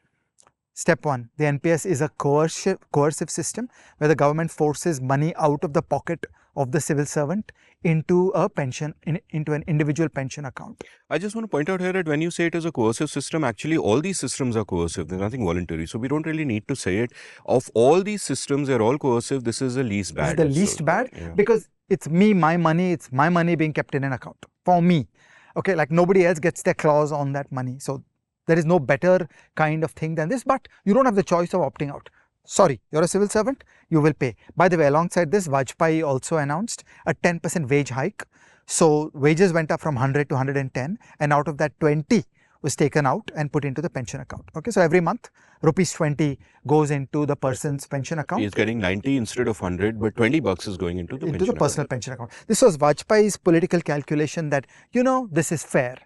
Step 1, the NPS is a coercive system where the government forces money out of the pocket of the civil servant into a pension, into an individual pension account. I just want to point out here that when you say it is a coercive system, actually all these systems are coercive. There's nothing voluntary. So we don't really need to say it. Of all these systems, they're all coercive. This is the least bad. This is the least bad because it's me, my money, it's my money being kept in an account for me. Okay, like nobody else gets their claws on that money. So there is no better kind of thing than this, but you don't have the choice of opting out. Sorry, you're a civil servant, you will pay. By the way, alongside this, Vajpayee also announced a 10% wage hike. So wages went up from 100 to 110 and out of that 20 was taken out and put into the pension account. Okay, so every month rupees 20 goes into the person's pension account. He's getting 90 instead of 100, but 20 bucks is going into the personal pension account. This was Vajpayee's political calculation that, you know, this is fair,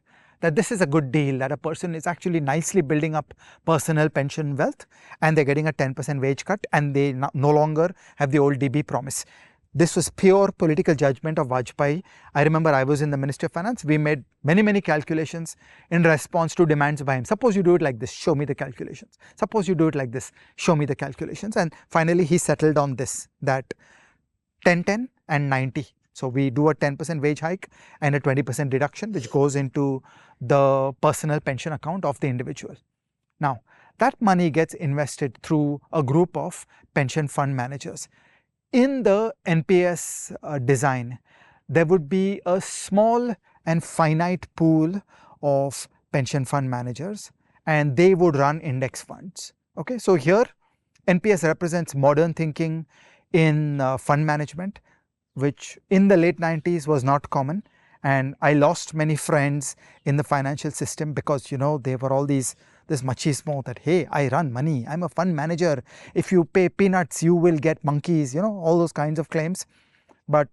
that this is a good deal, that a person is actually nicely building up personal pension wealth and they're getting a 10% wage cut and they no longer have the old DB promise. This was pure political judgment of Vajpayee. I remember I was in the Ministry of Finance. We made many calculations in response to demands by him. Suppose you do it like this, show me the calculations. Suppose you do it like this, show me the calculations. And finally, he settled on this, that 10, and 90. So we do a 10% wage hike and a 20% deduction, which goes into the personal pension account of the individual. Now, that money gets invested through a group of pension fund managers. In the NPS design, there would be a small and finite pool of pension fund managers and they would run index funds. Okay, so here NPS represents modern thinking in fund management, which in the late 90s was not common, and I lost many friends in the financial system because, you know, they were all this machismo that, hey, I run money, I'm a fund manager, if you pay peanuts you will get monkeys, you know, all those kinds of claims. But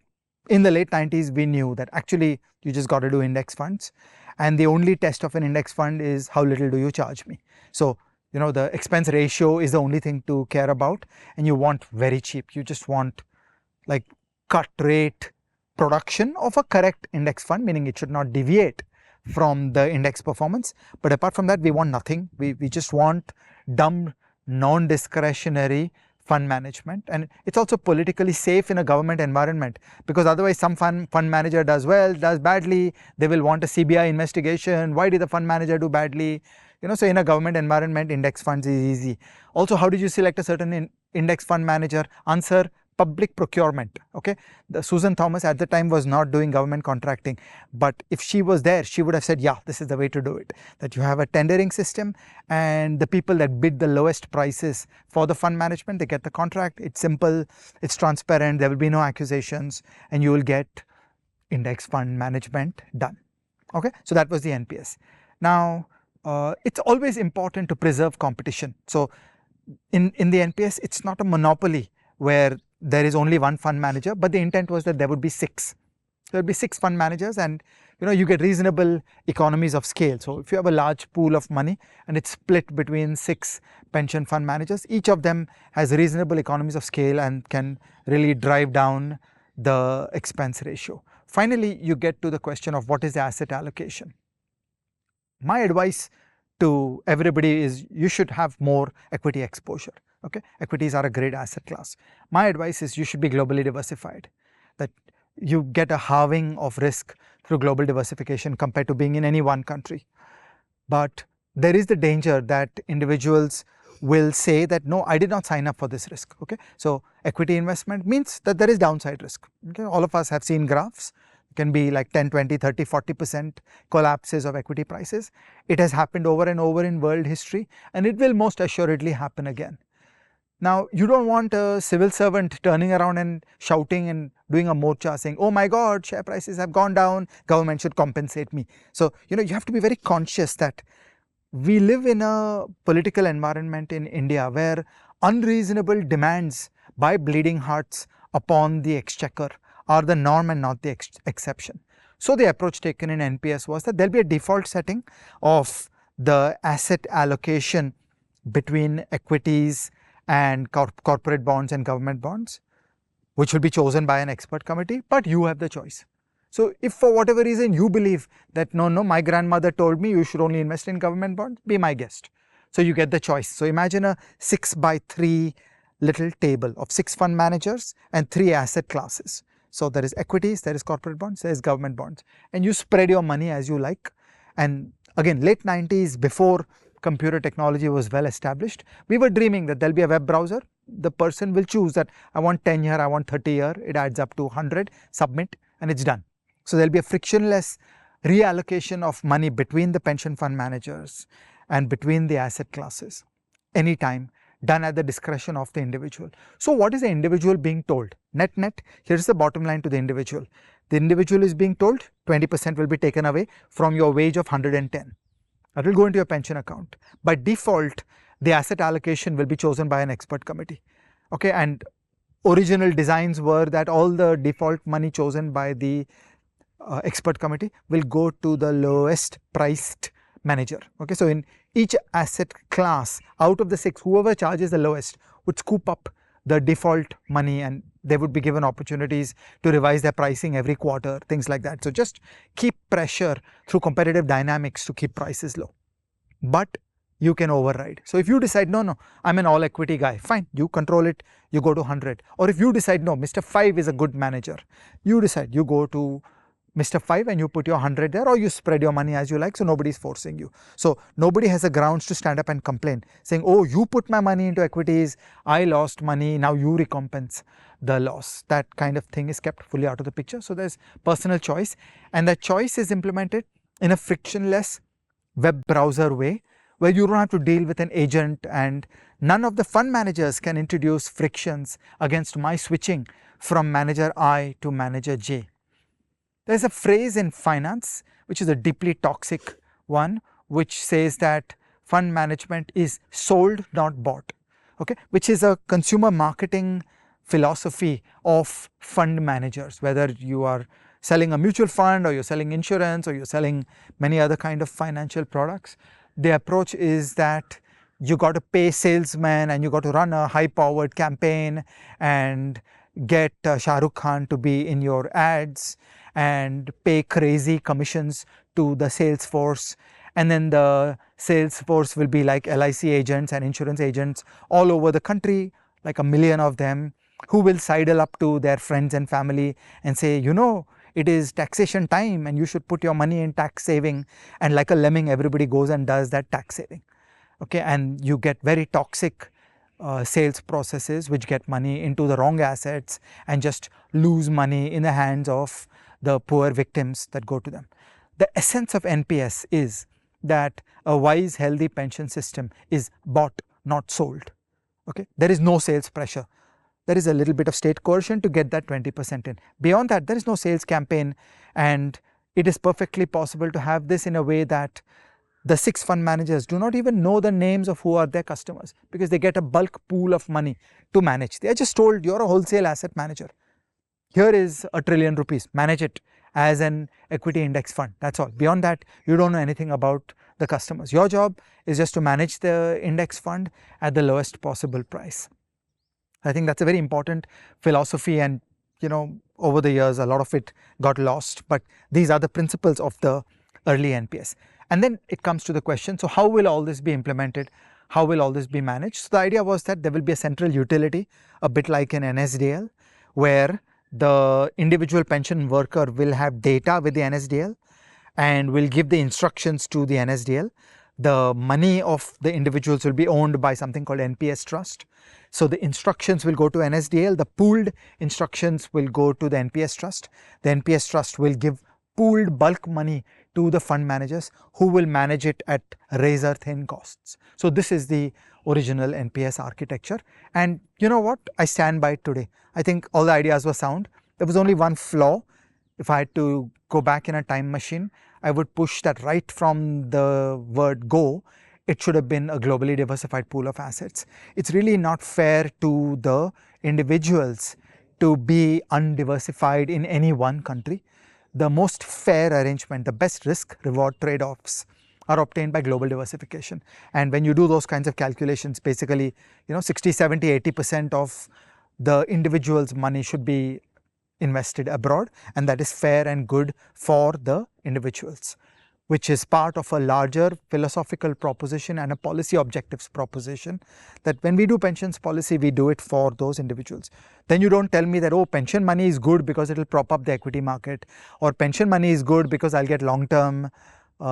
in the late 90s we knew that actually you just got to do index funds, and the only test of an index fund is how little do you charge me. So, you know, the expense ratio is the only thing to care about, and you want very cheap, you just want like cut rate production of a correct index fund, meaning it should not deviate from the index performance. But apart from that, we want nothing. We just want dumb, non-discretionary fund management. And it's also politically safe in a government environment, because otherwise some fund manager does well, does badly, they will want a CBI investigation. Why did the fund manager do badly? You know, so in a government environment, index funds is easy. Also, how did you select a certain index fund manager? Answer: public procurement. Okay, the Susan Thomas at the time was not doing government contracting, but if she was there, she would have said, yeah, this is the way to do it, that you have a tendering system and the people that bid the lowest prices for the fund management, they get the contract. It's simple, it's transparent, there will be no accusations, and you will get index fund management done. Okay, so that was the NPS. Now it's always important to preserve competition. So in the NPS, it's not a monopoly where there is only one fund manager, but the intent was that there would be 6. There would be 6 fund managers, and you know, you get reasonable economies of scale. So if you have a large pool of money and it's split between 6 pension fund managers, each of them has reasonable economies of scale and can really drive down the expense ratio. Finally, you get to the question of what is the asset allocation. My advice to everybody is you should have more equity exposure. Okay, equities are a great asset class. My advice is you should be globally diversified, that you get a halving of risk through global diversification compared to being in any one country. But there is the danger that individuals will say that, no, I did not sign up for this risk. Okay, so equity investment means that there is downside risk. Okay, all of us have seen graphs. can be like 10, 20, 30, 40% collapses of equity prices. It has happened over and over in world history, and it will most assuredly happen again. Now, you don't want a civil servant turning around and shouting and doing a morcha saying, oh my God, share prices have gone down, government should compensate me. So, you have to be very conscious that we live in a political environment in India where unreasonable demands by bleeding hearts upon the exchequer are the norm and not the exception. So the approach taken in NPS was that there will be a default setting of the asset allocation between equities and corporate bonds and government bonds, which will be chosen by an expert committee, but you have the choice. So if for whatever reason you believe that no, my grandmother told me you should only invest in government bonds, be my guest. So you get the choice. So imagine a 6x3 little table of 6 fund managers and 3 asset classes. So there is equities, there is corporate bonds, there is government bonds, and you spread your money as you like. And again, late 90s, before computer technology was well established, we were dreaming that there'll be a web browser. The person will choose that I want 10 year, I want 30 year, it adds up to 100, submit, and it's done. So there'll be a frictionless reallocation of money between the pension fund managers and between the asset classes anytime, done at the discretion of the individual. So what is the individual being told? Net, here's the bottom line to the individual. The individual is being told 20% will be taken away from your wage of 110. That will go into your pension account. By default, the asset allocation will be chosen by an expert committee. Okay, and original designs were that all the default money chosen by the expert committee will go to the lowest priced manager. Okay, so in each asset class, out of the 6, whoever charges the lowest would scoop up the default money, and they would be given opportunities to revise their pricing every quarter, things like that. So just keep pressure through competitive dynamics to keep prices low. But you can override. So if you decide, no, I'm an all equity guy, fine, you control it, you go to 100. Or if you decide, no, Mr. 5 is a good manager, you decide, you go to Mr. 5 and you put your 100 there, or you spread your money as you like, so nobody is forcing you. So nobody has a grounds to stand up and complain, saying, oh, you put my money into equities, I lost money, now you recompense the loss. That kind of thing is kept fully out of the picture. So there's personal choice, and that choice is implemented in a frictionless web browser way, where you don't have to deal with an agent, and none of the fund managers can introduce frictions against my switching from manager I to manager J. There's a phrase in finance, which is a deeply toxic one, which says that fund management is sold, not bought, okay, which is a consumer marketing philosophy of fund managers, whether you are selling a mutual fund or you're selling insurance or you're selling many other kind of financial products. The approach is that you got to pay salesmen and you got to run a high powered campaign and get Shah Rukh Khan to be in your ads and pay crazy commissions to the sales force, and then the sales force will be like LIC agents and insurance agents all over the country, like 1 million of them, who will sidle up to their friends and family and say, it is taxation time and you should put your money in tax saving, and like a lemming everybody goes and does that tax saving. Okay, and you get very toxic sales processes which get money into the wrong assets and just lose money in the hands of the poor victims that go to them. The essence of NPS is that a wise, healthy pension system is bought, not sold. Okay, there is no sales pressure. There is a little bit of state coercion to get that 20% in. Beyond that, there is no sales campaign, and it is perfectly possible to have this in a way that the 6 fund managers do not even know the names of who are their customers, because they get a bulk pool of money to manage. They are just told, you're a wholesale asset manager. Here is ₹1 trillion, manage it as an equity index fund. That's all. Beyond that, you don't know anything about the customers. Your job is just to manage the index fund at the lowest possible price. I think that's a very important philosophy, and over the years a lot of it got lost, but these are the principles of the early NPS. And then it comes to the question, so how will all this be implemented? How will all this be managed? So the idea was that there will be a central utility, a bit like an NSDL, where the individual pension worker will have data with the NSDL and will give the instructions to the NSDL. the money of the individuals will be owned by something called NPS trust. So the instructions will go to NSDL, the pooled instructions will go to the NPS trust. The NPS trust will give pooled bulk money to the fund managers who will manage it at razor thin costs. So this is the original NPS architecture. And you know what? I stand by it today. I think all the ideas were sound. There was only one flaw. If I had to go back in a time machine, I would push that right from the word go. It should have been a globally diversified pool of assets. It's really not fair to the individuals to be undiversified in any one country. The most fair arrangement, the best risk reward trade-offs are obtained by global diversification. And when you do those kinds of calculations, basically, 60, 70, 80% of the individual's money should be invested abroad, and that is fair and good for the individuals, which is part of a larger philosophical proposition and a policy objectives proposition, that when we do pensions policy, we do it for those individuals. Then you don't tell me that, oh, pension money is good because it will prop up the equity market, or pension money is good because I'll get long-term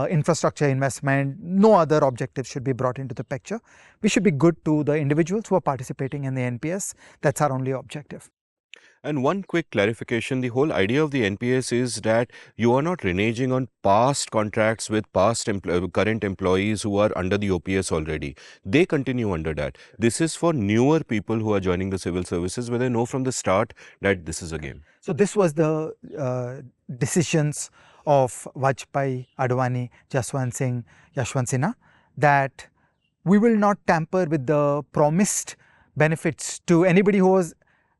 infrastructure investment. No other objectives should be brought into the picture. We should be good to the individuals who are participating in the NPS. That's our only objective. And one quick clarification, the whole idea of the NPS is that you are not reneging on past contracts with current employees who are under the OPS already. They continue under that. This is for newer people who are joining the civil services, where they know from the start that this is a game. So this was the decisions of Vajpayee, Advani, Jaswant Singh, Yashwant Sinha, that we will not tamper with the promised benefits to anybody who was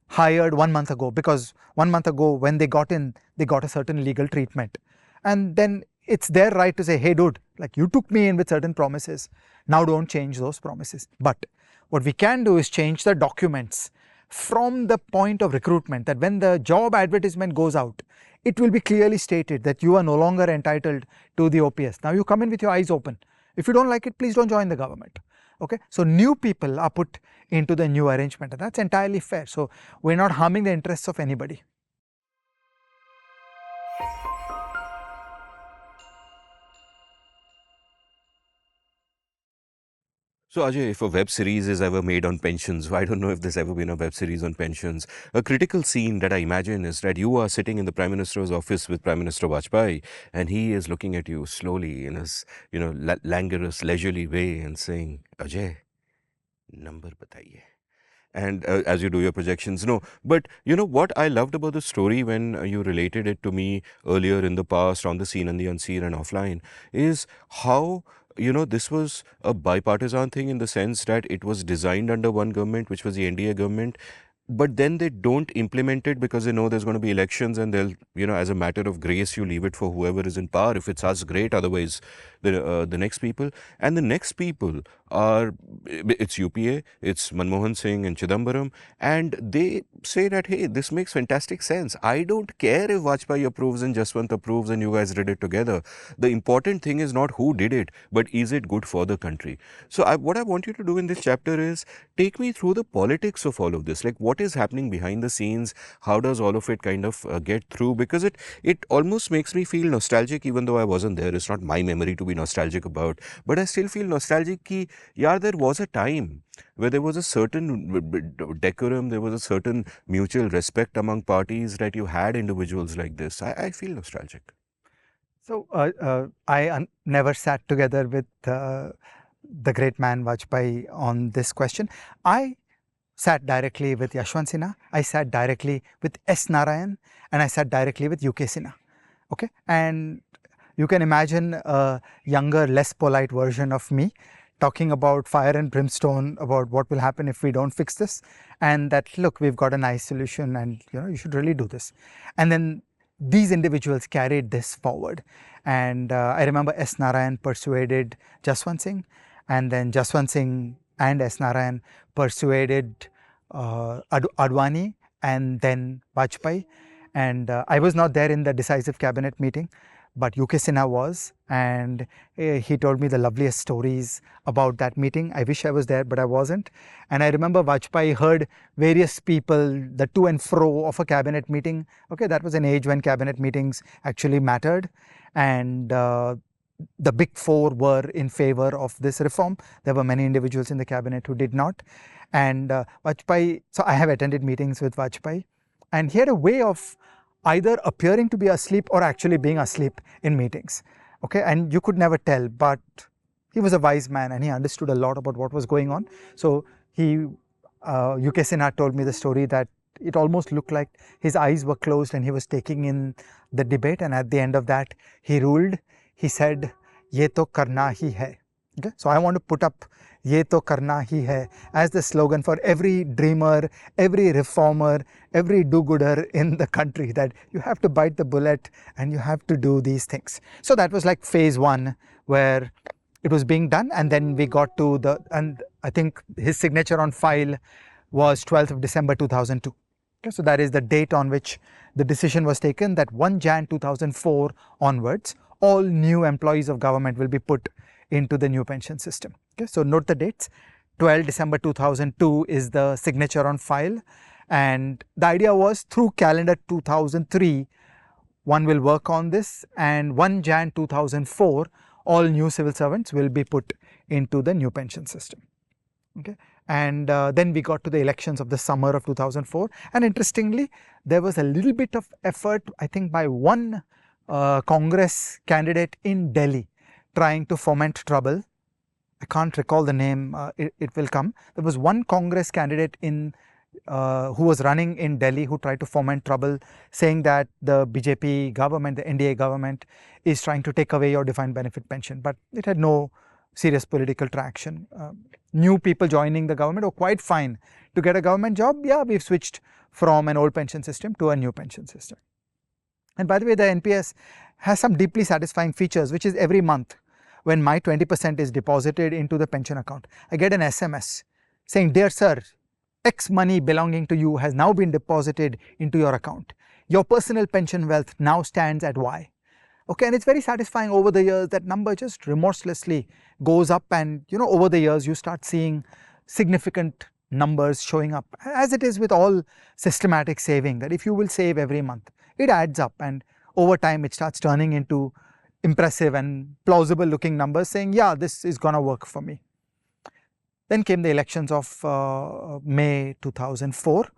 hired 1 month ago, because 1 month ago when they got in, they got a certain legal treatment. And then it's their right to say, hey dude, like you took me in with certain promises, now don't change those promises. But what we can do is change the documents from the point of recruitment, that when the job advertisement goes out, it will be clearly stated that you are no longer entitled to the OPS. Now you come in with your eyes open. If you don't like it, please don't join the government. Okay, so new people are put into the new arrangement, and that's entirely fair. So we're not harming the interests of anybody. So Ajay, if a web series is ever made on pensions, I don't know if there's ever been a web series on pensions. A critical scene that I imagine is that you are sitting in the Prime Minister's office with Prime Minister Vajpayee, and he is looking at you slowly in his, languorous, leisurely way and saying, Ajay, number bataiye. And as you do your projections, no. But what I loved about the story when you related it to me earlier in the past, on the seen and the unseen and offline, is how this was a bipartisan thing, in the sense that it was designed under one government, which was the NDA government, but then they don't implement it because they know there's going to be elections, and they'll, as a matter of grace, you leave it for whoever is in power. If it's us, great. Otherwise, the next people. And the next people are, it's UPA, it's Manmohan Singh and Chidambaram, and they say that, hey, this makes fantastic sense. I don't care if Vajpayee approves and Jaswant approves and you guys did it together. The important thing is not who did it, but is it good for the country? So what I want you to do in this chapter is take me through the politics of all of this. Like, what is happening behind the scenes? How does all of it kind of get through? Because it almost makes me feel nostalgic, even though I wasn't there. It's not my memory to be nostalgic about, but I still feel nostalgic ki, yeah, there was a time where there was a certain decorum, there was a certain mutual respect among parties, that you had individuals like this. I feel nostalgic. So I never sat together with the great man Vajpayee on this question. I sat directly with Yashwant Sinha, I sat directly with S. Narayan, and I sat directly with UK Sinha. Okay, and you can imagine a younger, less polite version of me talking about fire and brimstone, about what will happen if we don't fix this, and that, look, we've got a nice solution, and you should really do this. And then these individuals carried this forward, and I remember S. Narayan persuaded Jaswant Singh, and then Jaswant Singh and S. Narayan persuaded Advani, and then Vajpayee. And I was not there in the decisive cabinet meeting, but UK Sinha was, and he told me the loveliest stories about that meeting. I wish I was there, but I wasn't. And I remember Vajpayee heard various people, the to and fro of a cabinet meeting. Okay, that was an age when cabinet meetings actually mattered. And the big four were in favor of this reform. There were many individuals in the cabinet who did not. And Vajpayee, so I have attended meetings with Vajpayee, and he had a way of either appearing to be asleep or actually being asleep in meetings. Okay, and you could never tell, but he was a wise man and he understood a lot about what was going on. So UK Sinha told me the story that it almost looked like his eyes were closed and he was taking in the debate, and at the end of that he ruled. He said, "Ye to karna hi hai." Okay, so I want to put up "Ye to karna hi hai" as the slogan for every dreamer, every reformer, every do-gooder in the country, that you have to bite the bullet and you have to do these things. So that was like phase one, where it was being done, and then we got to and I think his signature on file was 12th of December 2002. Okay, so that is the date on which the decision was taken that 1 Jan 2004 onwards, all new employees of government will be put into the new pension system. Okay, so note the dates. 12 December 2002 is the signature on file, and the idea was through calendar 2003 one will work on this, and 1 Jan 2004 all new civil servants will be put into the new pension system. Okay, and then we got to the elections of the summer of 2004, and interestingly there was a little bit of effort, I think, by one Congress candidate in Delhi trying to foment trouble. I can't recall the name, it will come. There was one Congress candidate in who was running in Delhi who tried to foment trouble, saying that the BJP government, the NDA government, is trying to take away your defined benefit pension, but it had no serious political traction. New people joining the government were quite fine. To get a government job, yeah, we've switched from an old pension system to a new pension system. And by the way, the NPS has some deeply satisfying features, which is every month when my 20% is deposited into the pension account, I get an SMS saying, "Dear sir, X money belonging to you has now been deposited into your account. Your personal pension wealth now stands at Y." Okay, and it's very satisfying. Over the years, that number just remorselessly goes up, and over the years you start seeing significant numbers showing up, as it is with all systematic saving, that if you will save every month, it adds up, and over time it starts turning into impressive and plausible looking numbers saying, yeah, this is gonna work for me. Then came the elections of May 2004.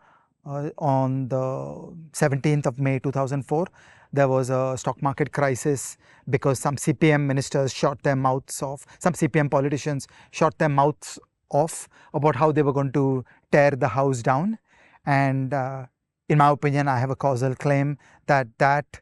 On the 17th of May 2004, there was a stock market crisis because some CPM ministers shot their mouths off, some CPM politicians shot their mouths off about how they were going to tear the house down. And in my opinion, I have a causal claim that that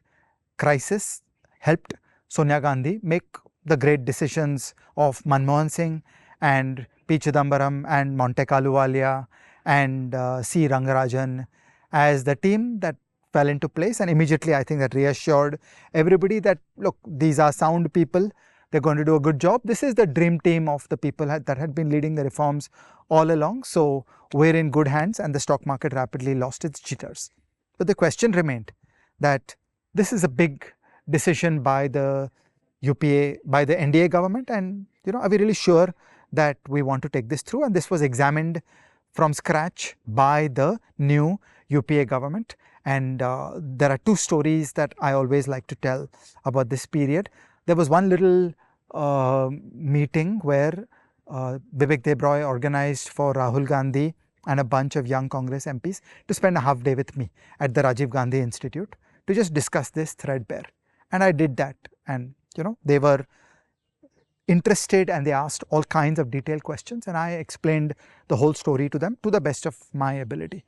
crisis helped Sonia Gandhi make the great decisions of Manmohan Singh and P. Chidambaram and Monte Ahluwalia and C. Rangarajan as the team that fell into place, and immediately I think that reassured everybody that, look, these are sound people, they're going to do a good job. This is the dream team of the people that had been leading the reforms all along, so we're in good hands, and the stock market rapidly lost its jitters. But the question remained that this is a big decision by the UPA, by the NDA government, and are we really sure that we want to take this through? And this was examined from scratch by the new UPA government, and there are two stories that I always like to tell about this period. There was one little meeting where Vivek Debroy organized for Rahul Gandhi and a bunch of young Congress MPs to spend a half day with me at the Rajiv Gandhi Institute to just discuss this threadbare. And I did that, and they were interested and they asked all kinds of detailed questions, and I explained the whole story to them to the best of my ability.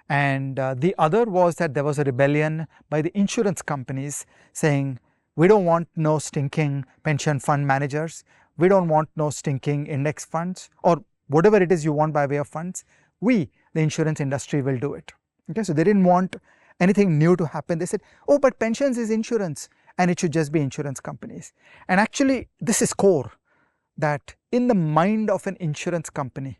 And the other was that there was a rebellion by the insurance companies saying, we don't want no stinking pension fund managers, we don't want no stinking index funds, or whatever it is you want by way of funds, we, the insurance industry, will do it. Okay, so they didn't want anything new to happen. They said, oh, but pensions is insurance and it should just be insurance companies. And actually this is core, that in the mind of an insurance company,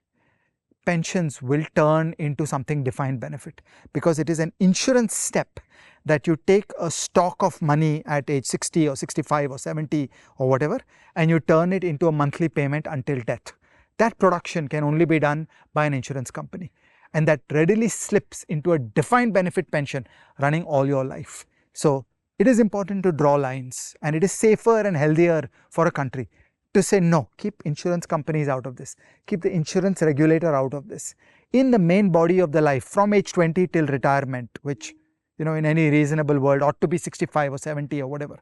pensions will turn into something defined benefit, because it is an insurance step that you take a stock of money at age 60 or 65 or 70 or whatever, and you turn it into a monthly payment until death. That production can only be done by an insurance company, and that readily slips into a defined benefit pension running all your life. So it is important to draw lines, and it is safer and healthier for a country to say no, keep insurance companies out of this, keep the insurance regulator out of this. In the main body of the life, from age 20 till retirement, which in any reasonable world ought to be 65 or 70 or whatever.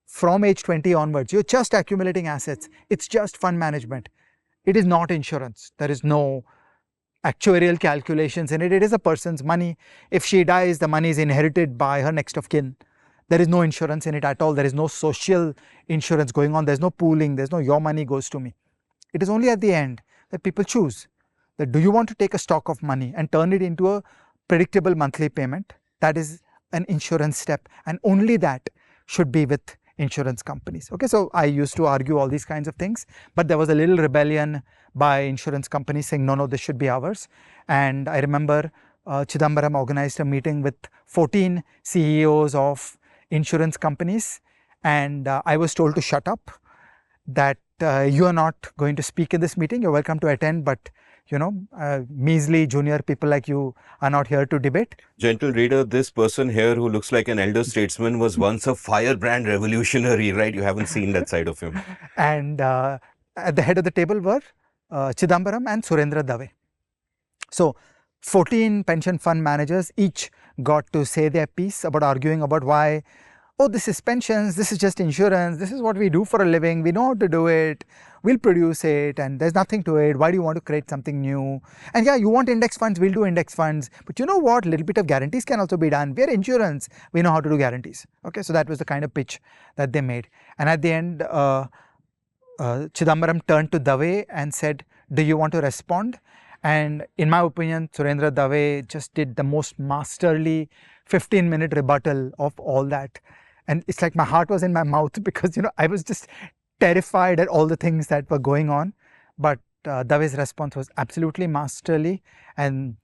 From age 20 onwards, you're just accumulating assets. It's just fund management. It is not insurance. There is no actuarial calculations in it. It is a person's money. If she dies, the money is inherited by her next of kin. There is no insurance in it at all. There is no social insurance going on. There's no pooling. There's no your money goes to me. It is only at the end that people choose that do you want to take a stock of money and turn it into a predictable monthly payment. That is an insurance step, and only that should be with insurance companies. Okay, so I used to argue all these kinds of things, but there was a little rebellion by insurance companies saying no, this should be ours. And I remember Chidambaram organized a meeting with 14 CEOs of insurance companies, and I was told to shut up, that you are not going to speak in this meeting. You're welcome to attend, but measly junior people like you are not here to debate. Gentle reader, this person here who looks like an elder statesman was once a firebrand revolutionary, right? You haven't seen that side of him. And at the head of the table were Chidambaram and Surendra Dave. So 14 pension fund managers each got to say their piece about arguing about why, oh, this is pensions, this is just insurance, this is what we do for a living, we know how to do it, we'll produce it, and there's nothing to it, why do you want to create something new? And yeah, you want index funds, we'll do index funds, but you know what, little bit of guarantees can also be done. We're insurance, we know how to do guarantees. Okay, so that was the kind of pitch that they made. And at the end, Chidambaram turned to Dave and said, do you want to respond? And in my opinion, Surendra Dave just did the most masterly 15-minute rebuttal of all that. And it's like my heart was in my mouth because, I was just terrified at all the things that were going on. But Dave's response was absolutely masterly, and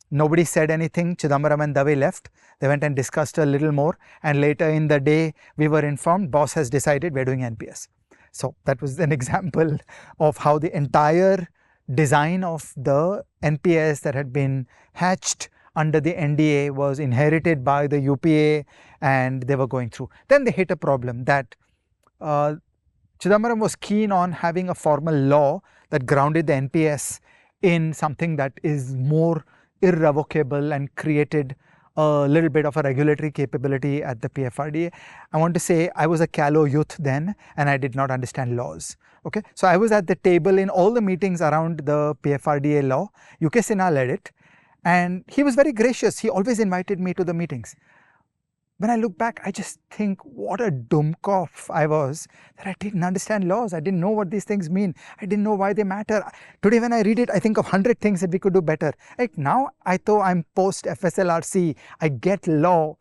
nobody said anything. Chidambaram and Dave left. They went and discussed a little more. And later in the day, we were informed, boss has decided we're doing NPS. So that was an example of how the entire design of the NPS that had been hatched under the NDA was inherited by the UPA, and they were going through. Then they hit a problem that Chidambaram was keen on having a formal law that grounded the NPS in something that is more irrevocable and created a little bit of a regulatory capability at the PFRDA. I want to say I was a callow youth then, and I did not understand laws. Okay, so I was at the table in all the meetings around the PFRDA law. UK Sinha led it, and he was very gracious. He always invited me to the meetings. When I look back, I just think what a dummkopf I was, that I didn't understand laws. I didn't know what these things mean. I didn't know why they matter. Today when I read it, I think of 100 things that we could do better. Like now, though I'm post FSLRC, I get law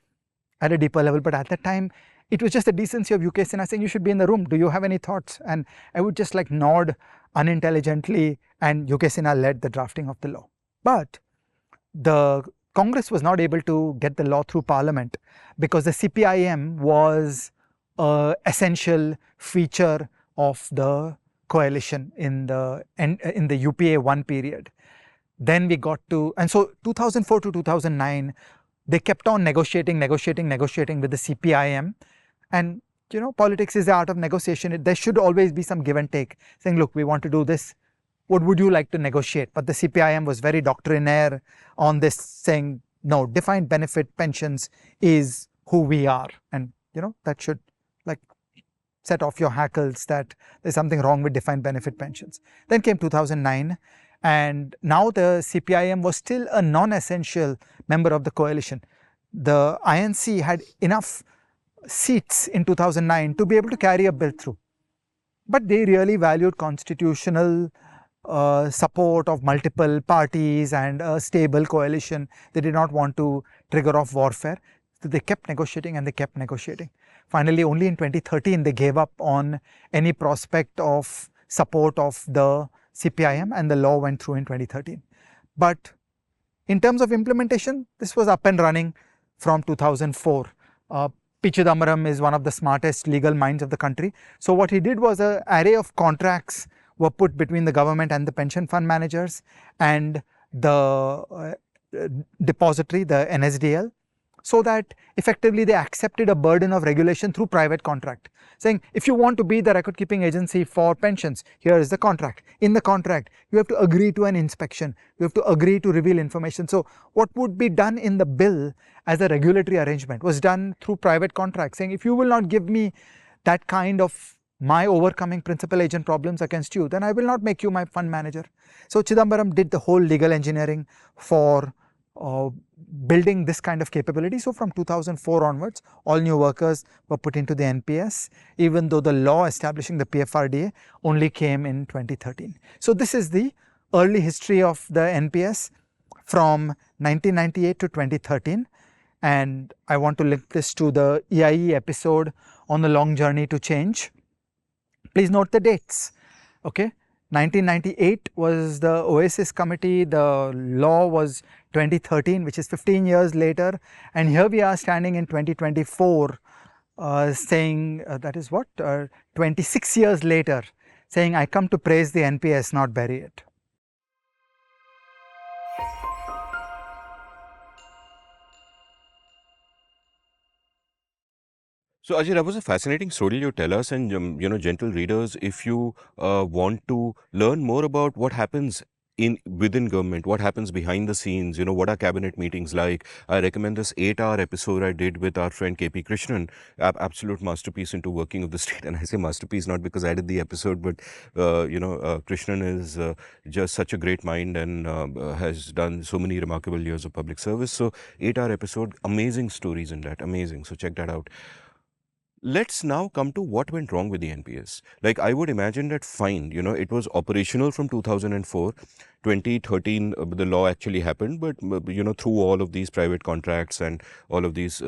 at a deeper level, but at that time, it was just the decency of UK Sinha saying you should be in the room. Do you have any thoughts? And I would just like nod unintelligently, and UK Sinha led the drafting of the law. But the Congress was not able to get the law through Parliament because the CPIM was an essential feature of the coalition in the UPA 1 period. Then we got to, and so 2004 to 2009, they kept on negotiating with the CPIM. And politics is the art of negotiation. There should always be some give and take, saying, look, we want to do this. What would you like to negotiate? But the CPIM was very doctrinaire on this, saying, no, defined benefit pensions is who we are. And, that should like set off your hackles that there's something wrong with defined benefit pensions. Then came 2009, and now the CPIM was still a non-essential member of the coalition. The INC had enough seats in 2009 to be able to carry a bill through. But they really valued constitutional support of multiple parties and a stable coalition. They did not want to trigger off warfare. So they kept negotiating and they kept negotiating. Finally, only in 2013, they gave up on any prospect of support of the CPIM, and the law went through in 2013. But in terms of implementation, this was up and running from 2004. P. Chidambaram is one of the smartest legal minds of the country. So what he did was an array of contracts were put between the government and the pension fund managers and the depository, the NSDL. so that effectively they accepted a burden of regulation through private contract, saying if you want to be the record keeping agency for pensions, here is the contract. In the contract, you have to agree to an inspection, you have to agree to reveal information. So what would be done in the bill as a regulatory arrangement was done through private contract, saying if you will not give me that kind of my overcoming principal agent problems against you, then I will not make you my fund manager. So Chidambaram did the whole legal engineering for building this kind of capability. So from 2004 onwards, all new workers were put into the NPS, even though the law establishing the PFRDA only came in 2013. So this is the early history of the NPS from 1998 to 2013. And I want to link this to the EIE episode on the long journey to change. Please note the dates. Okay, 1998 was the Oasis Committee, the law was 2013, which is 15 years later, and here we are standing in 2024 saying that is what, 26 years later, saying I come to praise the NPS, not bury it. So Ajay, that was a fascinating story you tell us, and gentle readers, if you want to learn more about what happens within government, what happens behind the scenes, what are cabinet meetings like, I recommend this 8-hour episode I did with our friend KP Krishnan, absolute masterpiece into working of the state. And I say masterpiece not because I did the episode, but Krishnan is just such a great mind and has done so many remarkable years of public service. So 8-hour episode, amazing stories in that, amazing. So check that out. Let's now come to what went wrong with the NPS. Like, I would imagine that fine, it was operational from 2004. 2013, the law actually happened, but, through all of these private contracts and all of these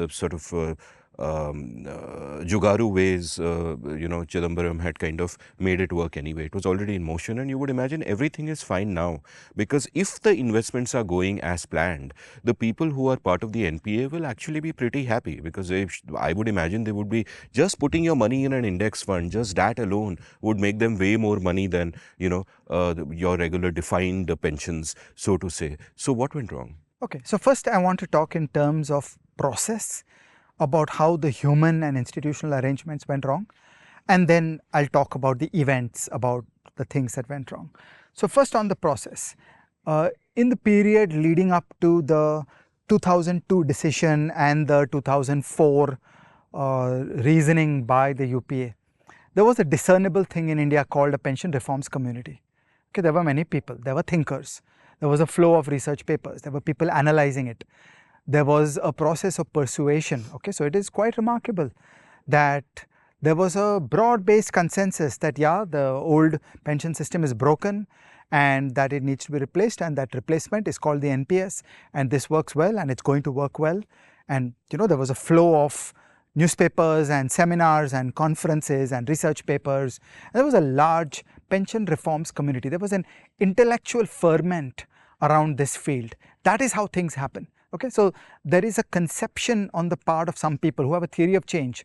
Jugaru ways, Chidambaram had kind of made it work anyway. It was already in motion, and you would imagine everything is fine now. Because if the investments are going as planned, the people who are part of the NPA will actually be pretty happy, because I would imagine they would be just putting your money in an index fund, just that alone would make them way more money than, your regular defined pensions, so to say. So what went wrong? Okay, so first I want to talk in terms of process, about how the human and institutional arrangements went wrong, and then I'll talk about the events, about the things that went wrong. So first on the process, in the period leading up to the 2002 decision and the 2004 reasoning by the UPA, there was a discernible thing in India called a pension reforms community. Okay, there were many people, there were thinkers, there was a flow of research papers, there were people analyzing it. There was a process of persuasion. Okay, so it is quite remarkable that there was a broad-based consensus that yeah, the old pension system is broken and that it needs to be replaced, and that replacement is called the NPS, and this works well and it's going to work well. And there was a flow of newspapers and seminars and conferences and research papers. And there was a large pension reforms community. There was an intellectual ferment around this field. That is how things happen. Okay, so there is a conception on the part of some people who have a theory of change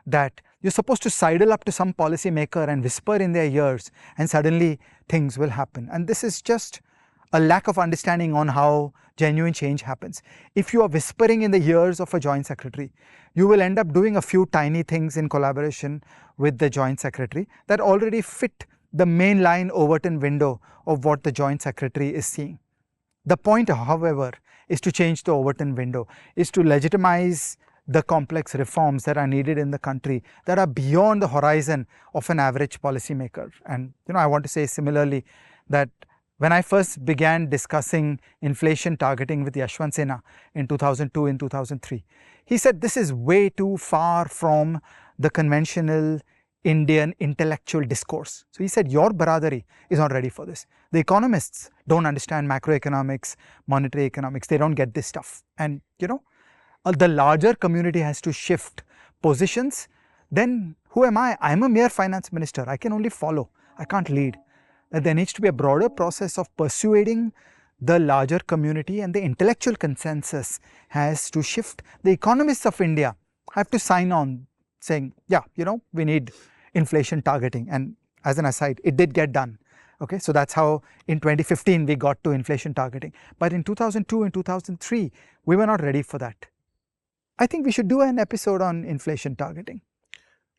that you're supposed to sidle up to some policy maker and whisper in their ears and suddenly things will happen. And this is just a lack of understanding on how genuine change happens. If you are whispering in the ears of a joint secretary, you will end up doing a few tiny things in collaboration with the joint secretary that already fit the mainline Overton window of what the joint secretary is seeing. The point, however, is to change the Overton window, is to legitimize the complex reforms that are needed in the country that are beyond the horizon of an average policymaker. And I want to say similarly that when I first began discussing inflation targeting with Yashwant Sinha in 2002 and 2003, he said this is way too far from the conventional Indian intellectual discourse. So he said your Baradari is not ready for this. The economists don't understand macroeconomics, monetary economics, they don't get this stuff. And the larger community has to shift positions. Then who am I? I'm a mere finance minister. I can only follow, I can't lead. There needs to be a broader process of persuading the larger community, and the intellectual consensus has to shift. The economists of India have to sign on saying, yeah, we need inflation targeting. And as an aside, it did get done. Okay, so that's how in 2015 we got to inflation targeting. But in 2002 and 2003, we were not ready for that. I think we should do an episode on inflation targeting.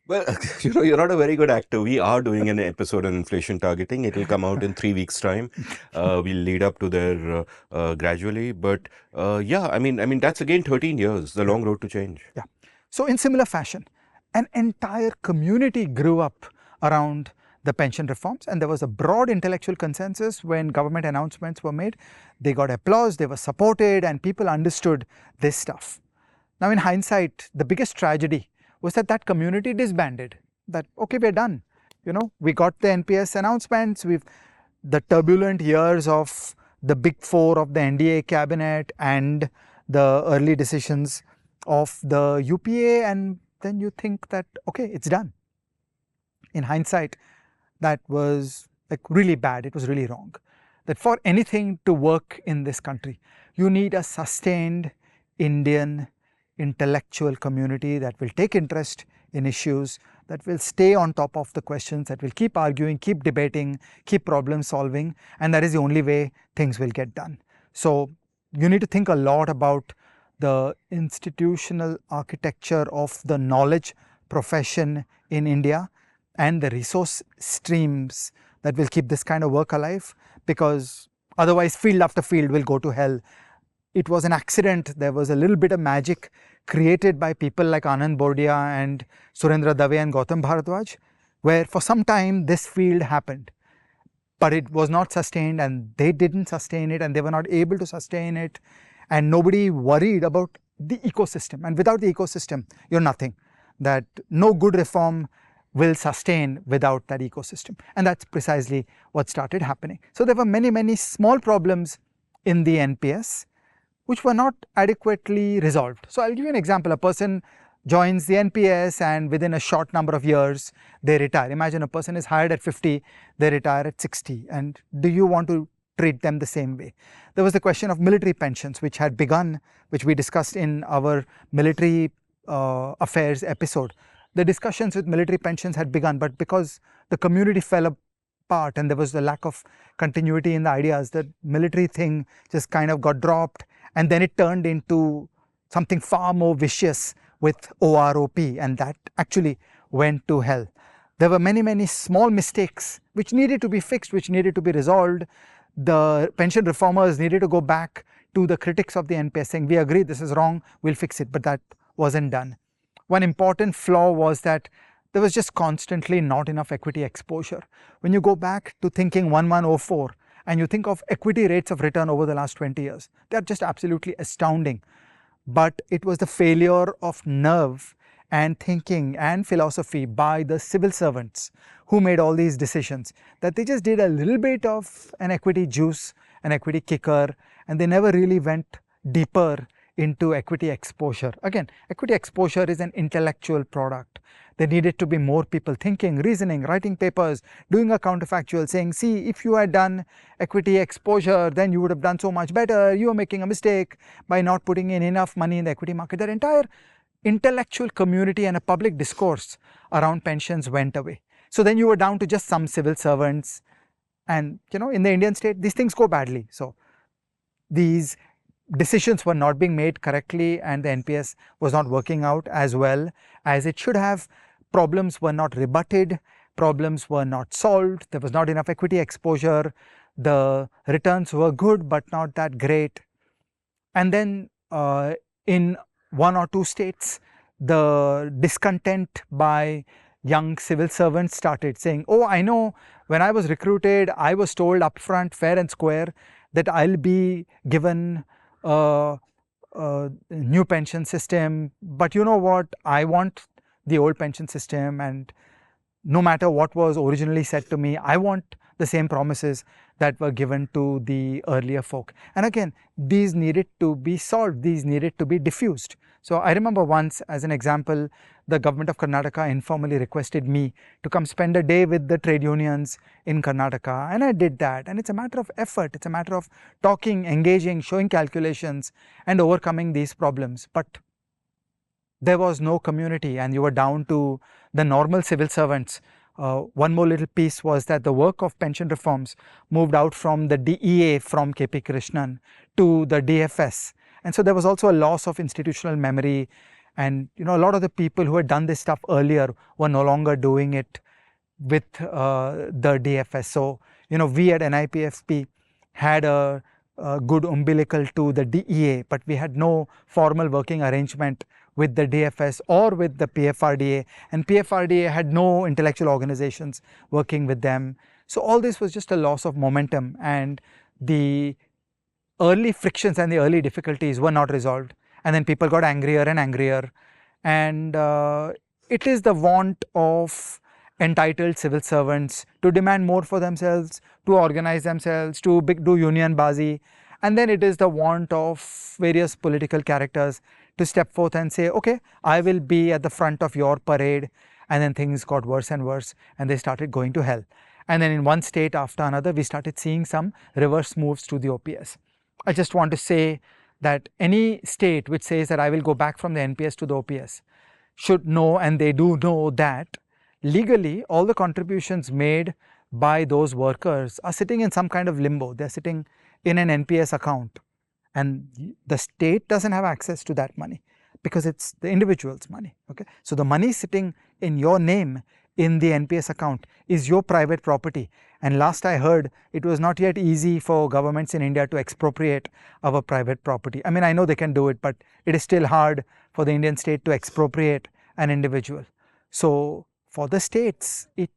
Well, you're not a very good actor. We are doing an episode on inflation targeting. It will come out in 3 weeks' time. We'll lead up to there gradually. But yeah, I mean, that's again 13 years, the long road to change. Yeah. So in similar fashion, an entire community grew up around the pension reforms, and there was a broad intellectual consensus when government announcements were made. They got applause, they were supported, and people understood this stuff. Now in hindsight, the biggest tragedy was that that community disbanded. That, okay, we're done. We got the NPS announcements, the turbulent years of the big four of the NDA cabinet and the early decisions of the UPA, and then you think that, okay, it's done. In hindsight, that was like really bad. It was really wrong. That for anything to work in this country, you need a sustained Indian intellectual community that will take interest in issues, that will stay on top of the questions, that will keep arguing, keep debating, keep problem solving, and that is the only way things will get done. So you need to think a lot about the institutional architecture of the knowledge profession in India and the resource streams that will keep this kind of work alive, because otherwise field after field will go to hell. It was an accident. There was a little bit of magic created by people like Anand Bordia and Surendra Dave and Gautam Bharadwaj, where for some time this field happened, but it was not sustained, and they didn't sustain it, and they were not able to sustain it, and nobody worried about the ecosystem. And without the ecosystem, you're nothing. That no good reform will sustain without that ecosystem. And that's precisely what started happening. So there were many, many small problems in the NPS which were not adequately resolved. So I'll give you an example. A person joins the NPS and within a short number of years, they retire. Imagine a person is hired at 50, they retire at 60. And do you want to treat them the same way? There was the question of military pensions, which had begun, which we discussed in our military affairs episode. The discussions with military pensions had begun, but because the community fell apart and there was the lack of continuity in the ideas, the military thing just kind of got dropped, and then it turned into something far more vicious with OROP, and that actually went to hell. There were many, many small mistakes which needed to be fixed, which needed to be resolved. The pension reformers needed to go back to the critics of the NPS saying, we agree this is wrong, we'll fix it, but that wasn't done. One important flaw was that there was just constantly not enough equity exposure. When you go back to thinking 1104 and you think of equity rates of return over the last 20 years, they are just absolutely astounding. But it was the failure of nerve and thinking and philosophy by the civil servants who made all these decisions, that they just did a little bit of an equity juice, an equity kicker, and they never really went deeper into equity exposure. Again, equity exposure is an intellectual product. There needed to be more people thinking, reasoning, writing papers, doing a counterfactual, saying, see, if you had done equity exposure, then you would have done so much better. You are making a mistake by not putting in enough money in the equity market. That entire intellectual community and a public discourse around pensions went away. So then you were down to just some civil servants, and in the Indian state, these things go badly. So these decisions were not being made correctly, and the NPS was not working out as well as it should have. Problems were not rebutted, problems were not solved, there was not enough equity exposure, the returns were good but not that great. And then in one or two states, the discontent by young civil servants started saying, oh, I know when I was recruited, I was told upfront, fair and square, that I'll be given new pension system, but you know what, I want the old pension system, and no matter what was originally said to me, I want the same promises that were given to the earlier folk. And again, these needed to be solved, these needed to be diffused. So I remember once, as an example, the government of Karnataka informally requested me to come spend a day with the trade unions in Karnataka, and I did that. And it's a matter of effort, it's a matter of talking, engaging, showing calculations and overcoming these problems. But there was no community, and you were down to the normal civil servants. One more little piece was that the work of pension reforms moved out from the DEA from KP Krishnan to the DFS, And so there was also a loss of institutional memory. And a lot of the people who had done this stuff earlier were no longer doing it with the DFS. So, we at NIPFP had a good umbilical to the DEA, but we had no formal working arrangement with the DFS or with the PFRDA, and PFRDA had no intellectual organizations working with them. So all this was just a loss of momentum, and the early frictions and the early difficulties were not resolved. And then people got angrier and angrier. And it is the want of entitled civil servants to demand more for themselves, to organize themselves, to do union bazi. And then it is the want of various political characters to step forth and say, okay, I will be at the front of your parade. And then things got worse and worse, and they started going to hell. And then in one state after another, we started seeing some reverse moves to the OPS. I just want to say that any state which says that I will go back from the NPS to the OPS should know, and they do know, that legally all the contributions made by those workers are sitting in some kind of limbo. They're sitting in an NPS account, and the state doesn't have access to that money because it's the individual's money. Okay, so the money sitting in your name in the NPS account is your private property. And last I heard, it was not yet easy for governments in India to expropriate our private property. I mean, I know they can do it, but it is still hard for the Indian state to expropriate an individual. So for the states, it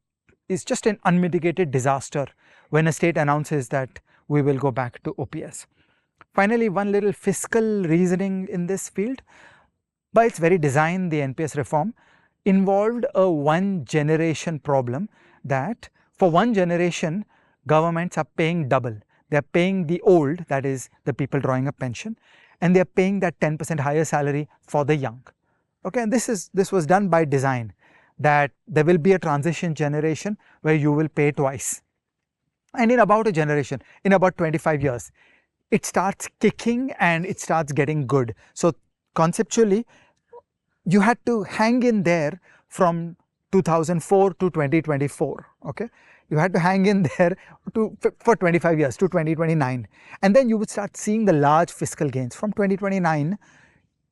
is just an unmitigated disaster when a state announces that we will go back to OPS. Finally, one little fiscal reasoning in this field. By its very design, the NPS reform involved a one generation problem, that for one generation governments are paying double. They are paying the old, that is the people drawing a pension, and they are paying that 10% higher salary for the young. Okay, and this was done by design, that there will be a transition generation where you will pay twice. And in about a generation, in about 25 years, it starts kicking and it starts getting good. So conceptually, you had to hang in there from 2004 to 2024. Okay, you had to hang in there for 25 years to 2029, and then you would start seeing the large fiscal gains. From 2029,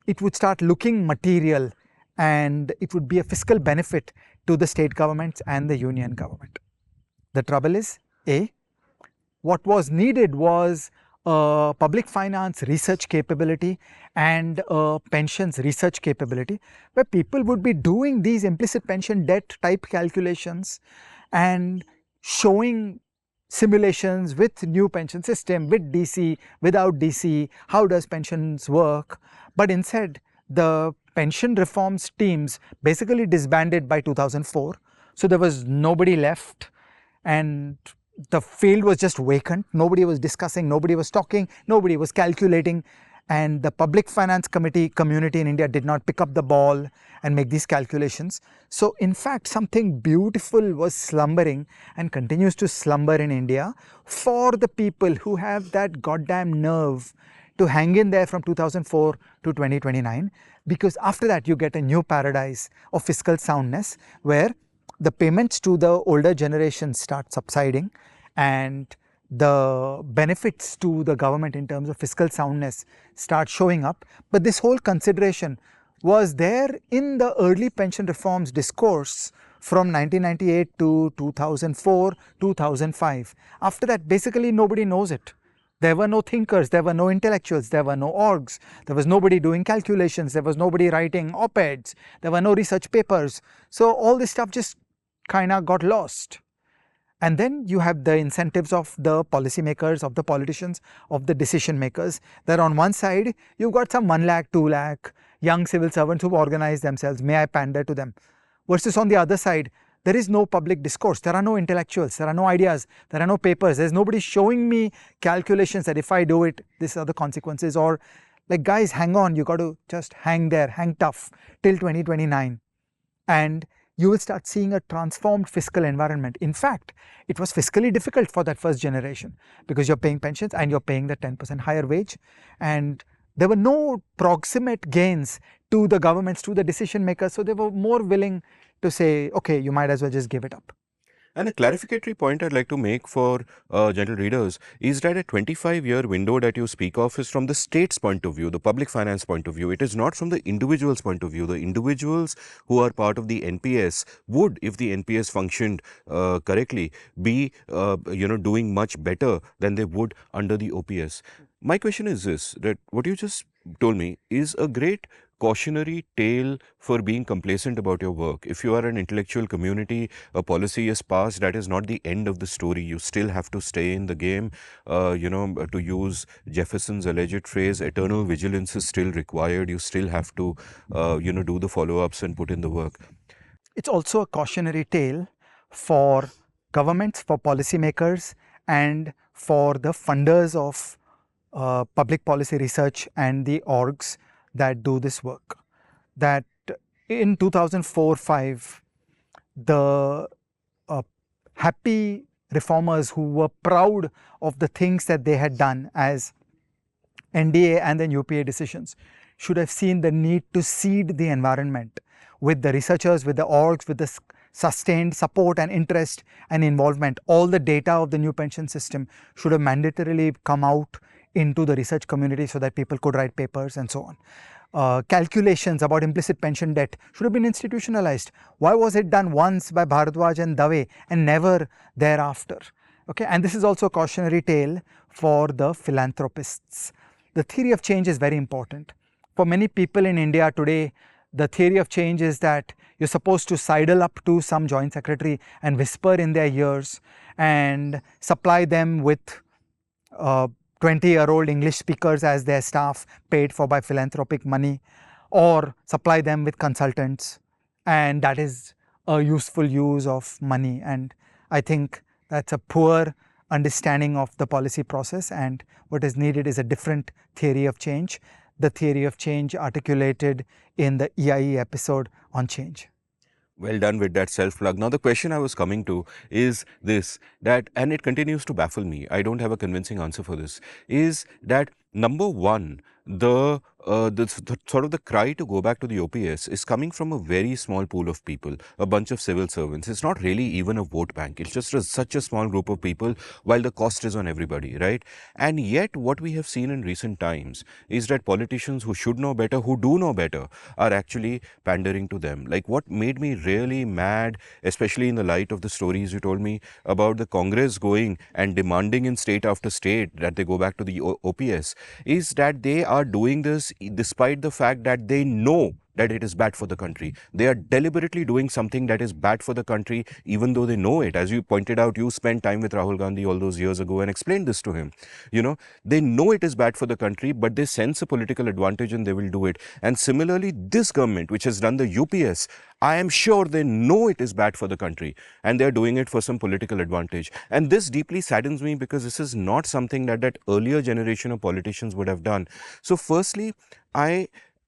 it would start looking material, and it would be a fiscal benefit to the state governments and the union government. The trouble is, what was needed was public finance research capability and pensions research capability, where people would be doing these implicit pension debt type calculations and showing simulations with new pension system, with DC, without DC, how does pensions work. But instead, the pension reforms teams basically disbanded by 2004. So there was nobody left, and the field was just vacant. Nobody was discussing, nobody was talking, nobody was calculating, and the public finance community in India did not pick up the ball and make these calculations. So in fact, something beautiful was slumbering and continues to slumber in India for the people who have that goddamn nerve to hang in there from 2004 to 2029, because after that you get a new paradise of fiscal soundness, where the payments to the older generation start subsiding, and the benefits to the government in terms of fiscal soundness start showing up. But this whole consideration was there in the early pension reforms discourse from 1998 to 2004, 2005. After that, basically nobody knows it. There were no thinkers, there were no intellectuals, there were no orgs, there was nobody doing calculations, there was nobody writing op-eds, there were no research papers. So all this stuff just kind of got lost. And then you have the incentives of the policymakers, of the politicians, of the decision makers, that on one side you've got some 1 lakh, 2 lakh young civil servants who've organized themselves, may I pander to them, versus on the other side, there is no public discourse, there are no intellectuals, there are no ideas, there are no papers, there's nobody showing me calculations that if I do it, these are the consequences, or like, guys, hang on, you got to just hang there, hang tough till 2029. And you will start seeing a transformed fiscal environment. In fact, it was fiscally difficult for that first generation, because you're paying pensions and you're paying the 10% higher wage, and there were no proximate gains to the governments, to the decision makers, so they were more willing to say, okay, you might as well just give it up. And a clarificatory point I'd like to make for gentle readers is that a 25-year window that you speak of is from the state's point of view, the public finance point of view. It is not from the individual's point of view. The individuals who are part of the NPS would, if the NPS functioned correctly, be doing much better than they would under the OPS. My question is this: that what you just told me is a great cautionary tale for being complacent about your work. If you are an intellectual community, a policy is passed, that is not the end of the story. You still have to stay in the game. To use Jefferson's alleged phrase, eternal vigilance is still required. You still have to, do the follow-ups and put in the work. It's also a cautionary tale for governments, for policymakers, and for the funders of public policy research and the orgs that do this work. That in 2004-5, the happy reformers who were proud of the things that they had done as NDA and then UPA decisions should have seen the need to seed the environment with the researchers, with the orgs, with the sustained support and interest and involvement. All the data of the new pension system should have mandatorily come out into the research community so that people could write papers and so on. Calculations about implicit pension debt should have been institutionalized. Why was it done once by Bharadwaj and Dave and never thereafter? Okay, and this is also a cautionary tale for the philanthropists. The theory of change is very important. For many people in India today, the theory of change is that you're supposed to sidle up to some joint secretary and whisper in their ears and supply them with 20-year-old English speakers as their staff paid for by philanthropic money, or supply them with consultants, and that is a useful use of money. And I think that's a poor understanding of the policy process, and what is needed is a different theory of change, the theory of change articulated in the EIE episode on change. Well done with that self-plug. Now, the question I was coming to is this, that, and it continues to baffle me, I don't have a convincing answer for this, is that number one, the sort of the cry to go back to the OPS is coming from a very small pool of people, a bunch of civil servants. It's not really even a vote bank. It's just such a small group of people, while the cost is on everybody, right? And yet what we have seen in recent times is that politicians who should know better, who do know better, are actually pandering to them. Like, what made me really mad, especially in the light of the stories you told me about the Congress going and demanding in state after state that they go back to the OPS, is that they are doing this despite the fact that they know that it is bad for the country. They are deliberately doing something that is bad for the country, even though they know it. As you pointed out, you spent time with Rahul Gandhi all those years ago and explained this to him. They know it is bad for the country, but they sense a political advantage and they will do it. And similarly, this government, which has done the UPS, I am sure they know it is bad for the country and they're doing it for some political advantage. And this deeply saddens me because this is not something that earlier generation of politicians would have done. So firstly,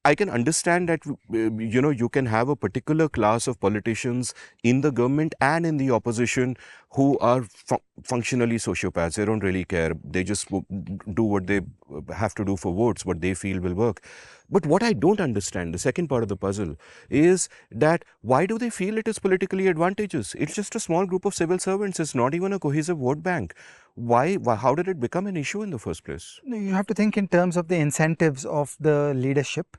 I can understand that, you can have a particular class of politicians in the government and in the opposition who are functionally sociopaths. They don't really care. They just do what they have to do for votes, what they feel will work. But what I don't understand, the second part of the puzzle, is that why do they feel it is politically advantageous? It's just a small group of civil servants. It's not even a cohesive vote bank. Why? How did it become an issue in the first place? You have to think in terms of the incentives of the leadership.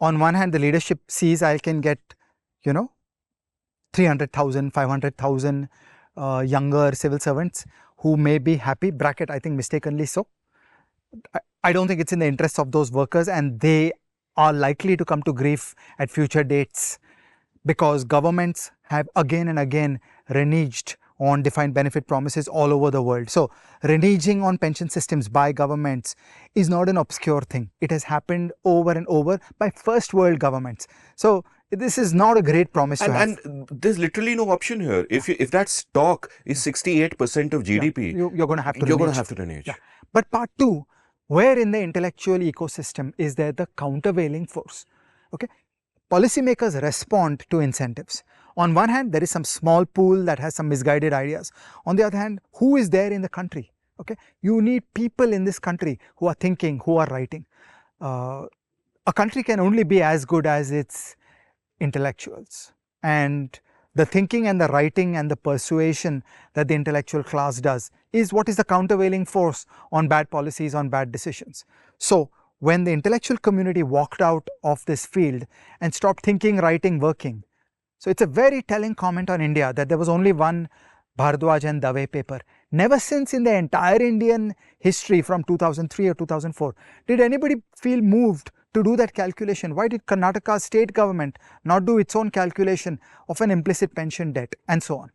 On one hand, the leadership sees I can get, 300,000, 500,000 younger civil servants who may be happy, bracket, I think mistakenly so. I don't think it's in the interest of those workers, and they are likely to come to grief at future dates because governments have again and again reneged on defined benefit promises all over the world. So reneging on pension systems by governments is not an obscure thing. It has happened over and over by first world governments. So this is not a great promise to have. And there's literally no option here. If that stock is 68% of GDP, you're going to have to you're going to renege. have to renege. Yeah. But part two, where in the intellectual ecosystem is there the countervailing force? Okay, policymakers respond to incentives. On one hand, there is some small pool that has some misguided ideas. On the other hand, who is there in the country? Okay, you need people in this country who are thinking, who are writing. A country can only be as good as its intellectuals, and The thinking and the writing and the persuasion that the intellectual class does is what is the countervailing force on bad policies, on bad decisions. So when the intellectual community walked out of this field and stopped thinking, writing, working, so it's a very telling comment on India that there was only one Bhardwaj and Dave paper. Never since in the entire Indian history from 2003 or 2004 did anybody feel moved to do that calculation. Why did Karnataka state government not do its own calculation of an implicit pension debt and so on?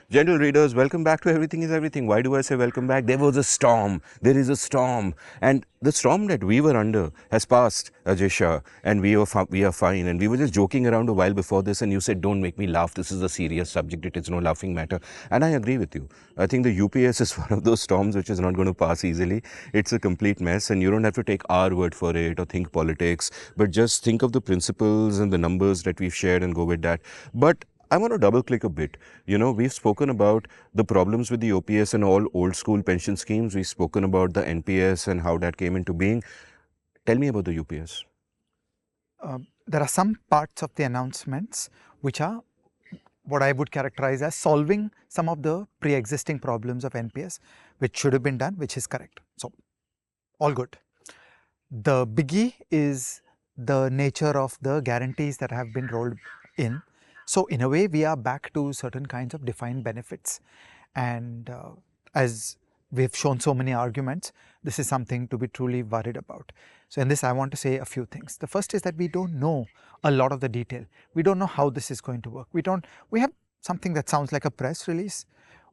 Gentle readers, welcome back to Everything is Everything. Why do I say welcome back? There was a storm. There is a storm. And the storm that we were under has passed, Ajay Shah, and we are fine. And we were just joking around a while before this, and you said, don't make me laugh. This is a serious subject. It is no laughing matter. And I agree with you. I think the UPS is one of those storms which is not going to pass easily. It's a complete mess, and you don't have to take our word for it or think politics, but just think of the principles and the numbers that we've shared and go with that. But I want to double click a bit. You know, we've spoken about the problems with the OPS and all old school pension schemes. We've spoken about the NPS and how that came into being. Tell me about the UPS. There are some parts of the announcements which are what I would characterize as solving some of the pre-existing problems of NPS, which should have been done, which is correct. So, all good. The biggie is the nature of the guarantees that have been rolled in. So in a way, we are back to certain kinds of defined benefits. And as we've shown so many arguments, this is something to be truly worried about. So in this, I want to say a few things. The first is that we don't know a lot of the detail. We don't know how this is going to work. We have something that sounds like a press release.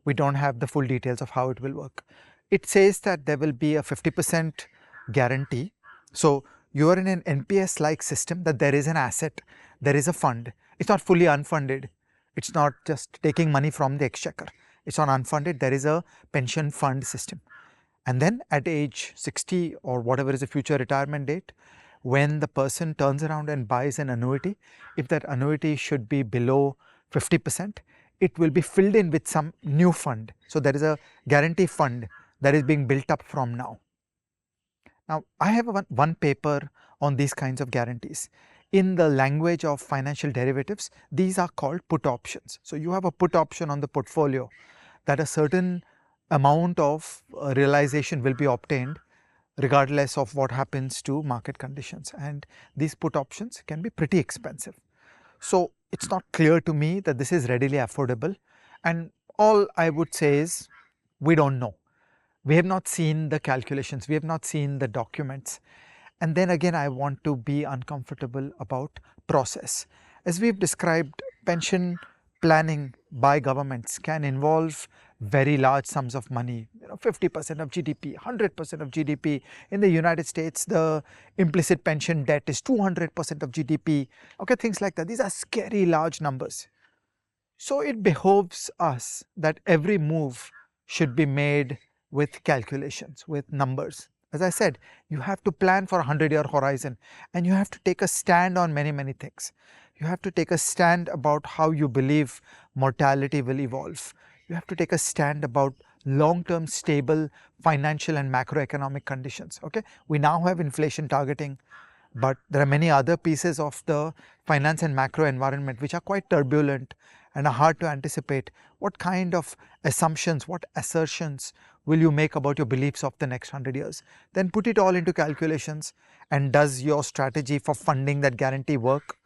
We don't have the full details of how it will work. It says that there will be a 50% guarantee. So you are in an NPS-like system, that there is an asset, there is a fund. It's not fully unfunded. It's not just taking money from the exchequer. It's not unfunded. There is a pension fund system. And then at age 60 or whatever is the future retirement date, when the person turns around and buys an annuity, if that annuity should be below 50%, it will be filled in with some new fund. So there is a guarantee fund that is being built up from now. Now, I have one paper on these kinds of guarantees. In the language of financial derivatives, these are called put options. So you have a put option on the portfolio that a certain amount of realization will be obtained regardless of what happens to market conditions. And these put options can be pretty expensive. So it's not clear to me that this is readily affordable. And all I would say is we don't know. We have not seen the calculations. We have not seen the documents. And then again, I want to be uncomfortable about process. As we've described, pension planning by governments can involve very large sums of money, 50% of GDP, 100% of GDP. In the United States, the implicit pension debt is 200% of GDP. Okay, things like that. These are scary large numbers. So it behoves us that every move should be made with calculations, with numbers. As I said, you have to plan for a 100-year horizon, and you have to take a stand on many things. You have to take a stand about how you believe mortality will evolve. You have to take a stand about long-term stable financial and macroeconomic conditions. Okay, we now have inflation targeting, but there are many other pieces of the finance and macro environment which are quite turbulent and are hard to anticipate. What kind of assumptions, what assertions will you make about your beliefs of the next 100 years? Then put it all into calculations, and does your strategy for funding that guarantee work?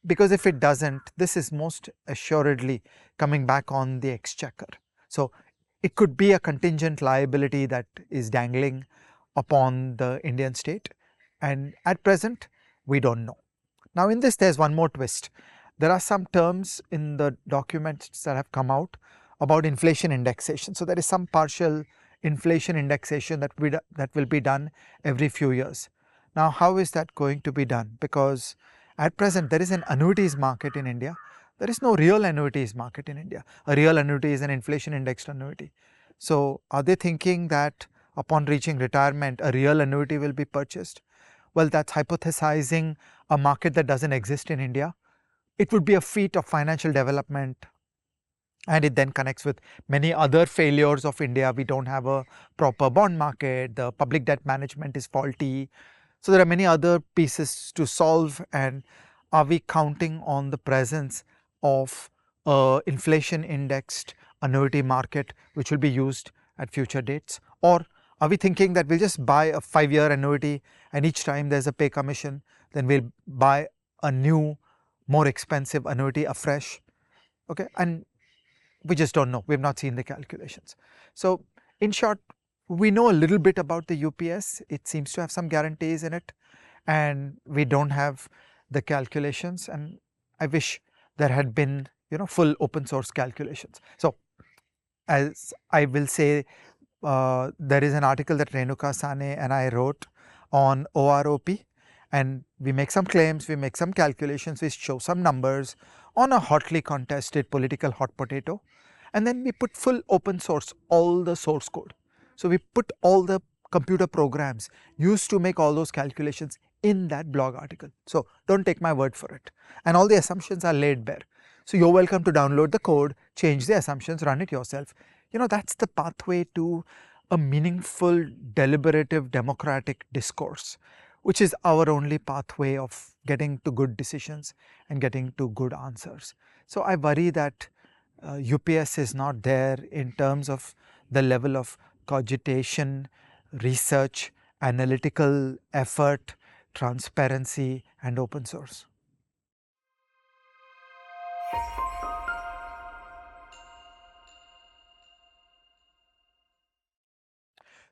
Because if it doesn't, this is most assuredly coming back on the exchequer. So it could be a contingent liability that is dangling upon the Indian state, and at present we don't know. Now in this, there's one more twist. There are some terms in the documents that have come out about inflation indexation. So there is some partial inflation indexation that will be done every few years. Now how is that going to be done? Because at present there is an annuities market in India. There is no real annuities market in India. A real annuity is an inflation indexed annuity. So are they thinking that upon reaching retirement a real annuity will be purchased? Well, that's hypothesizing a market that doesn't exist in India. It would be a feat of financial development And it then connects with many other failures of India. We don't have a proper bond market, the public debt management is faulty. So there are many other pieces to solve, and are we counting on the presence of inflation indexed annuity market which will be used at future dates? Or are we thinking that we'll just buy a 5-year annuity and each time there's a pay commission, then we'll buy a new, more expensive annuity afresh? Okay, and we just don't know. We have not seen the calculations. So in short, we know a little bit about the UPS. It seems to have some guarantees in it, and we don't have the calculations. And I wish there had been, full open source calculations. So as I will say, there is an article that Renuka Sane and I wrote on OROP, and we make some claims, we make some calculations, we show some numbers on a hotly contested political hot potato, and then we put full open source, all the source code. So we put all the computer programs used to make all those calculations in that blog article. So don't take my word for it. And all the assumptions are laid bare. So you're welcome to download the code, change the assumptions, run it yourself. That's the pathway to a meaningful, deliberative, democratic discourse, which is our only pathway of getting to good decisions and getting to good answers. So I worry that UPS is not there in terms of the level of cogitation, research, analytical effort, transparency, and open source.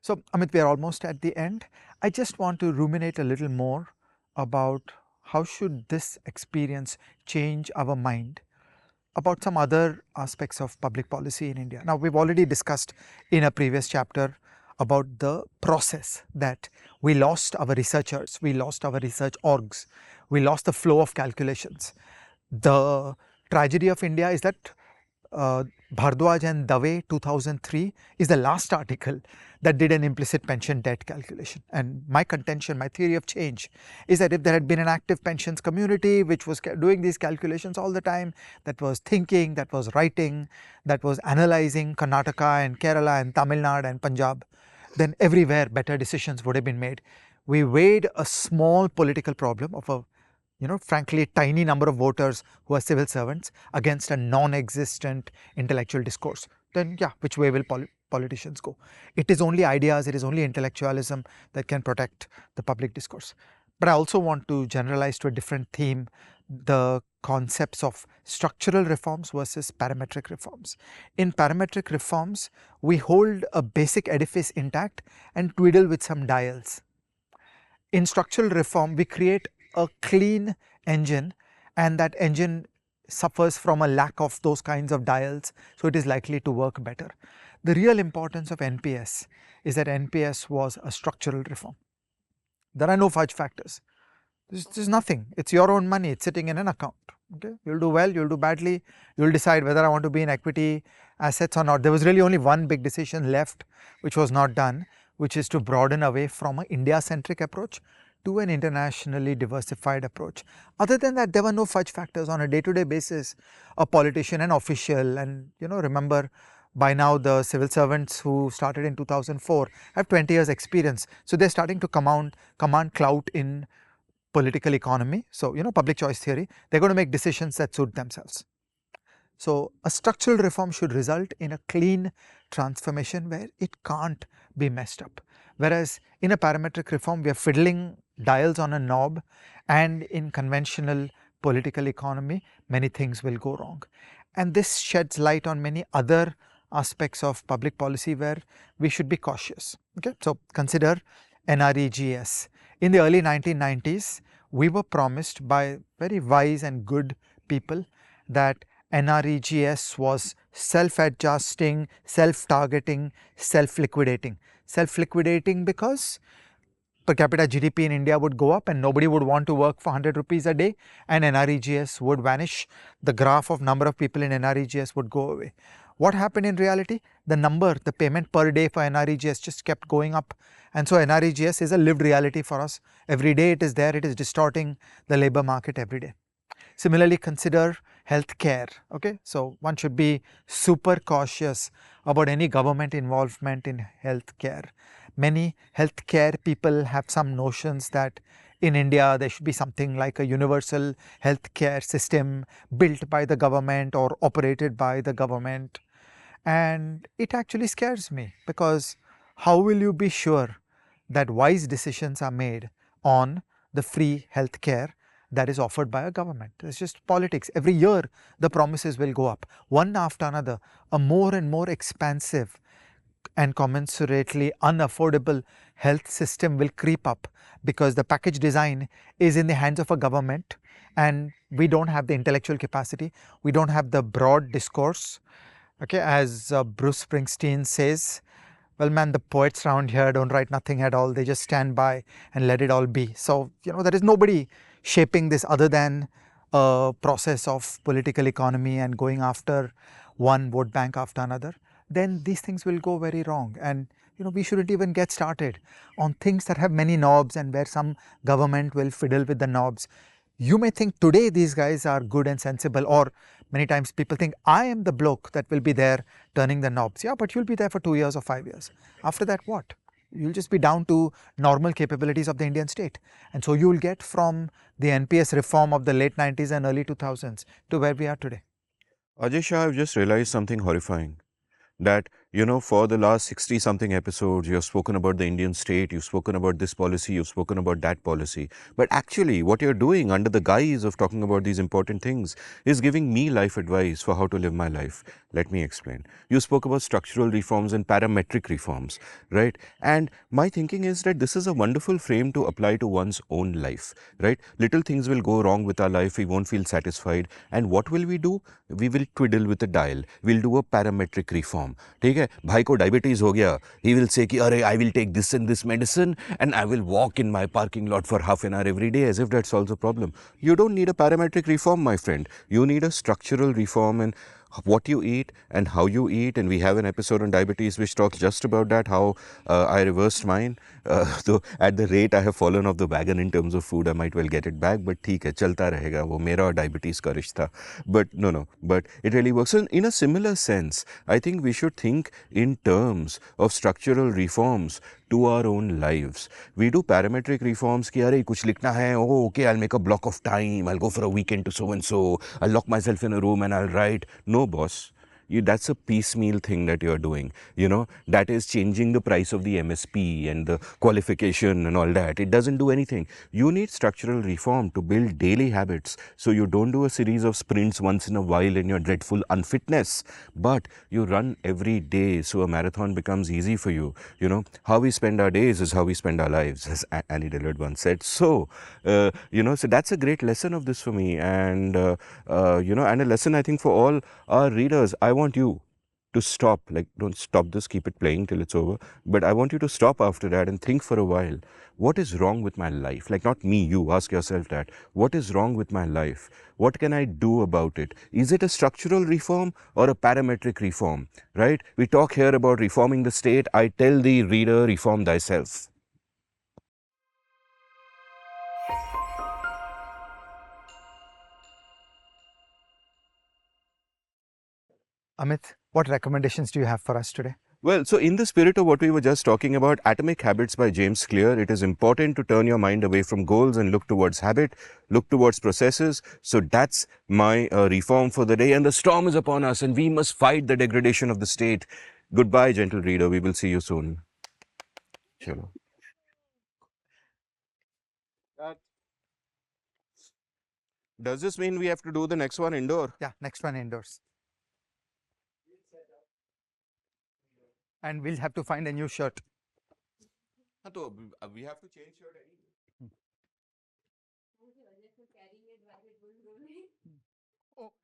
So Amit, we are almost at the end. I just want to ruminate a little more about how should this experience change our mind about some other aspects of public policy in India. Now, we've already discussed in a previous chapter about the process that we lost our researchers, we lost our research orgs, we lost the flow of calculations. The tragedy of India is that Bhardwaj and Dave 2003 is the last article that did an implicit pension debt calculation. And my contention, my theory of change is that if there had been an active pensions community which was doing these calculations all the time, that was thinking, that was writing, that was analyzing Karnataka and Kerala and Tamil Nadu and Punjab, then everywhere better decisions would have been made. We weighed a small political problem of a frankly tiny number of voters who are civil servants against a non-existent intellectual discourse. Then yeah, which way will politicians go? It is only ideas, it is only intellectualism that can protect the public discourse. But I also want to generalize to a different theme, the concepts of structural reforms versus parametric reforms. In parametric reforms, we hold a basic edifice intact and twiddle with some dials. In structural reform, we create a clean engine, and that engine suffers from a lack of those kinds of dials, so it is likely to work better. The real importance of NPS is that NPS was a structural reform. There are no fudge factors. There's nothing. It's your own money. It's sitting in an account. Okay, you'll do well, you'll do badly. You'll decide whether I want to be in equity assets or not. There was really only one big decision left, which was not done, which is to broaden away from an India-centric approach to an internationally diversified approach. Other than that, there were no fudge factors. On a day-to-day basis, a politician, an official, and remember, by now the civil servants who started in 2004 have 20 years experience. So they're starting to command clout in political economy. So public choice theory, they're going to make decisions that suit themselves. So a structural reform should result in a clean transformation where it can't be messed up. Whereas in a parametric reform, we are fiddling dials on a knob, and in conventional political economy, many things will go wrong. And this sheds light on many other aspects of public policy where we should be cautious. Okay, so consider NREGS. In the early 1990s, we were promised by very wise and good people that NREGS was self-adjusting, self-targeting, self-liquidating. Self-liquidating because per capita GDP in India would go up and nobody would want to work for 100 rupees a day, and NREGS would vanish. The graph of number of people in NREGS would go away. What happened in reality? The payment per day for NREGS just kept going up, and so NREGS is a lived reality for us. Every day it is there, it is distorting the labor market every day. Similarly, consider healthcare. Okay, so one should be super cautious about any government involvement in healthcare. Many healthcare people have some notions that in India there should be something like a universal healthcare system built by the government or operated by the government. And it actually scares me, because how will you be sure that wise decisions are made on the free healthcare that is offered by a government? It's just politics. Every year the promises will go up, one after another. A more and more expansive and commensurately unaffordable health system will creep up, because the package design is in the hands of a government, and we don't have the intellectual capacity, we don't have the broad discourse. Okay, as Bruce Springsteen says, well, man, the poets around here don't write nothing at all. They just stand by and let it all be. So, there is nobody shaping this other than a process of political economy and going after one vote bank after another. Then these things will go very wrong. And, we shouldn't even get started on things that have many knobs and where some government will fiddle with the knobs. You may think today these guys are good and sensible, or many times people think I am the bloke that will be there turning the knobs. Yeah, but you'll be there for 2 years or 5 years. After that, what? You'll just be down to normal capabilities of the Indian state. And so you will get from the NPS reform of the late 90s and early 2000s to where we are today. Ajay Shah, I've just realized something horrifying. That, for the last 60 something episodes, you've spoken about the Indian state, you've spoken about this policy, you've spoken about that policy. But actually, what you're doing under the guise of talking about these important things is giving me life advice for how to live my life. Let me explain. You spoke about structural reforms and parametric reforms, right? And my thinking is that this is a wonderful frame to apply to one's own life, right? Little things will go wrong with our life, we won't feel satisfied. And what will we do? We will twiddle with the dial. We'll do a parametric reform. ठीक है, भाई को diabetes हो गया, he will say कि अरे I will take this and this medicine and I will walk in my parking lot for half an hour every day, as if that solves the problem. You don't need a parametric reform, my friend. You need a structural reform in what you eat and how you eat. And we have an episode on diabetes which talks just about that, how I reversed mine. So at the rate I have fallen off the wagon in terms of food, I might well get it back, but ठीक है, चलता रहेगा, वो मेरा और diabetes का रिश्ता. But no, but it really works. So in a similar sense, I think we should think in terms of structural reforms to our own lives. We do parametric reforms कि अरे कुछ लिखना है, oh okay, I'll make a block of time, I'll go for a weekend to so and so, I'll lock myself in a room and I'll write. No, boss. That's a piecemeal thing that you're doing. That is changing the price of the MSP and the qualification and all that. It doesn't do anything. You need structural reform to build daily habits, so you don't do a series of sprints once in a while in your dreadful unfitness, but you run every day, so a marathon becomes easy for you. How we spend our days is how we spend our lives, as Annie Dillard once said. So so that's a great lesson of this for me, and and a lesson I think for all our readers. I want you to stop, like, don't stop this, keep it playing till it's over, but I want you to stop after that and think for a while, what is wrong with my life? Like, not me, you ask yourself that, what is wrong with my life? What can I do about it? Is it a structural reform or a parametric reform, right? We talk here about reforming the state. I tell the reader, reform thyself. Amit, what recommendations do you have for us today? Well, so in the spirit of what we were just talking about, Atomic Habits by James Clear, it is important to turn your mind away from goals and look towards habit, look towards processes. So that's my reform for the day. And the storm is upon us, and we must fight the degradation of the state. Goodbye, gentle reader. We will see you soon. Chalo. Does this mean we have to do the next one indoor? Yeah, next one indoors. And we'll have to find a new shirt. We have to change shirt anyway.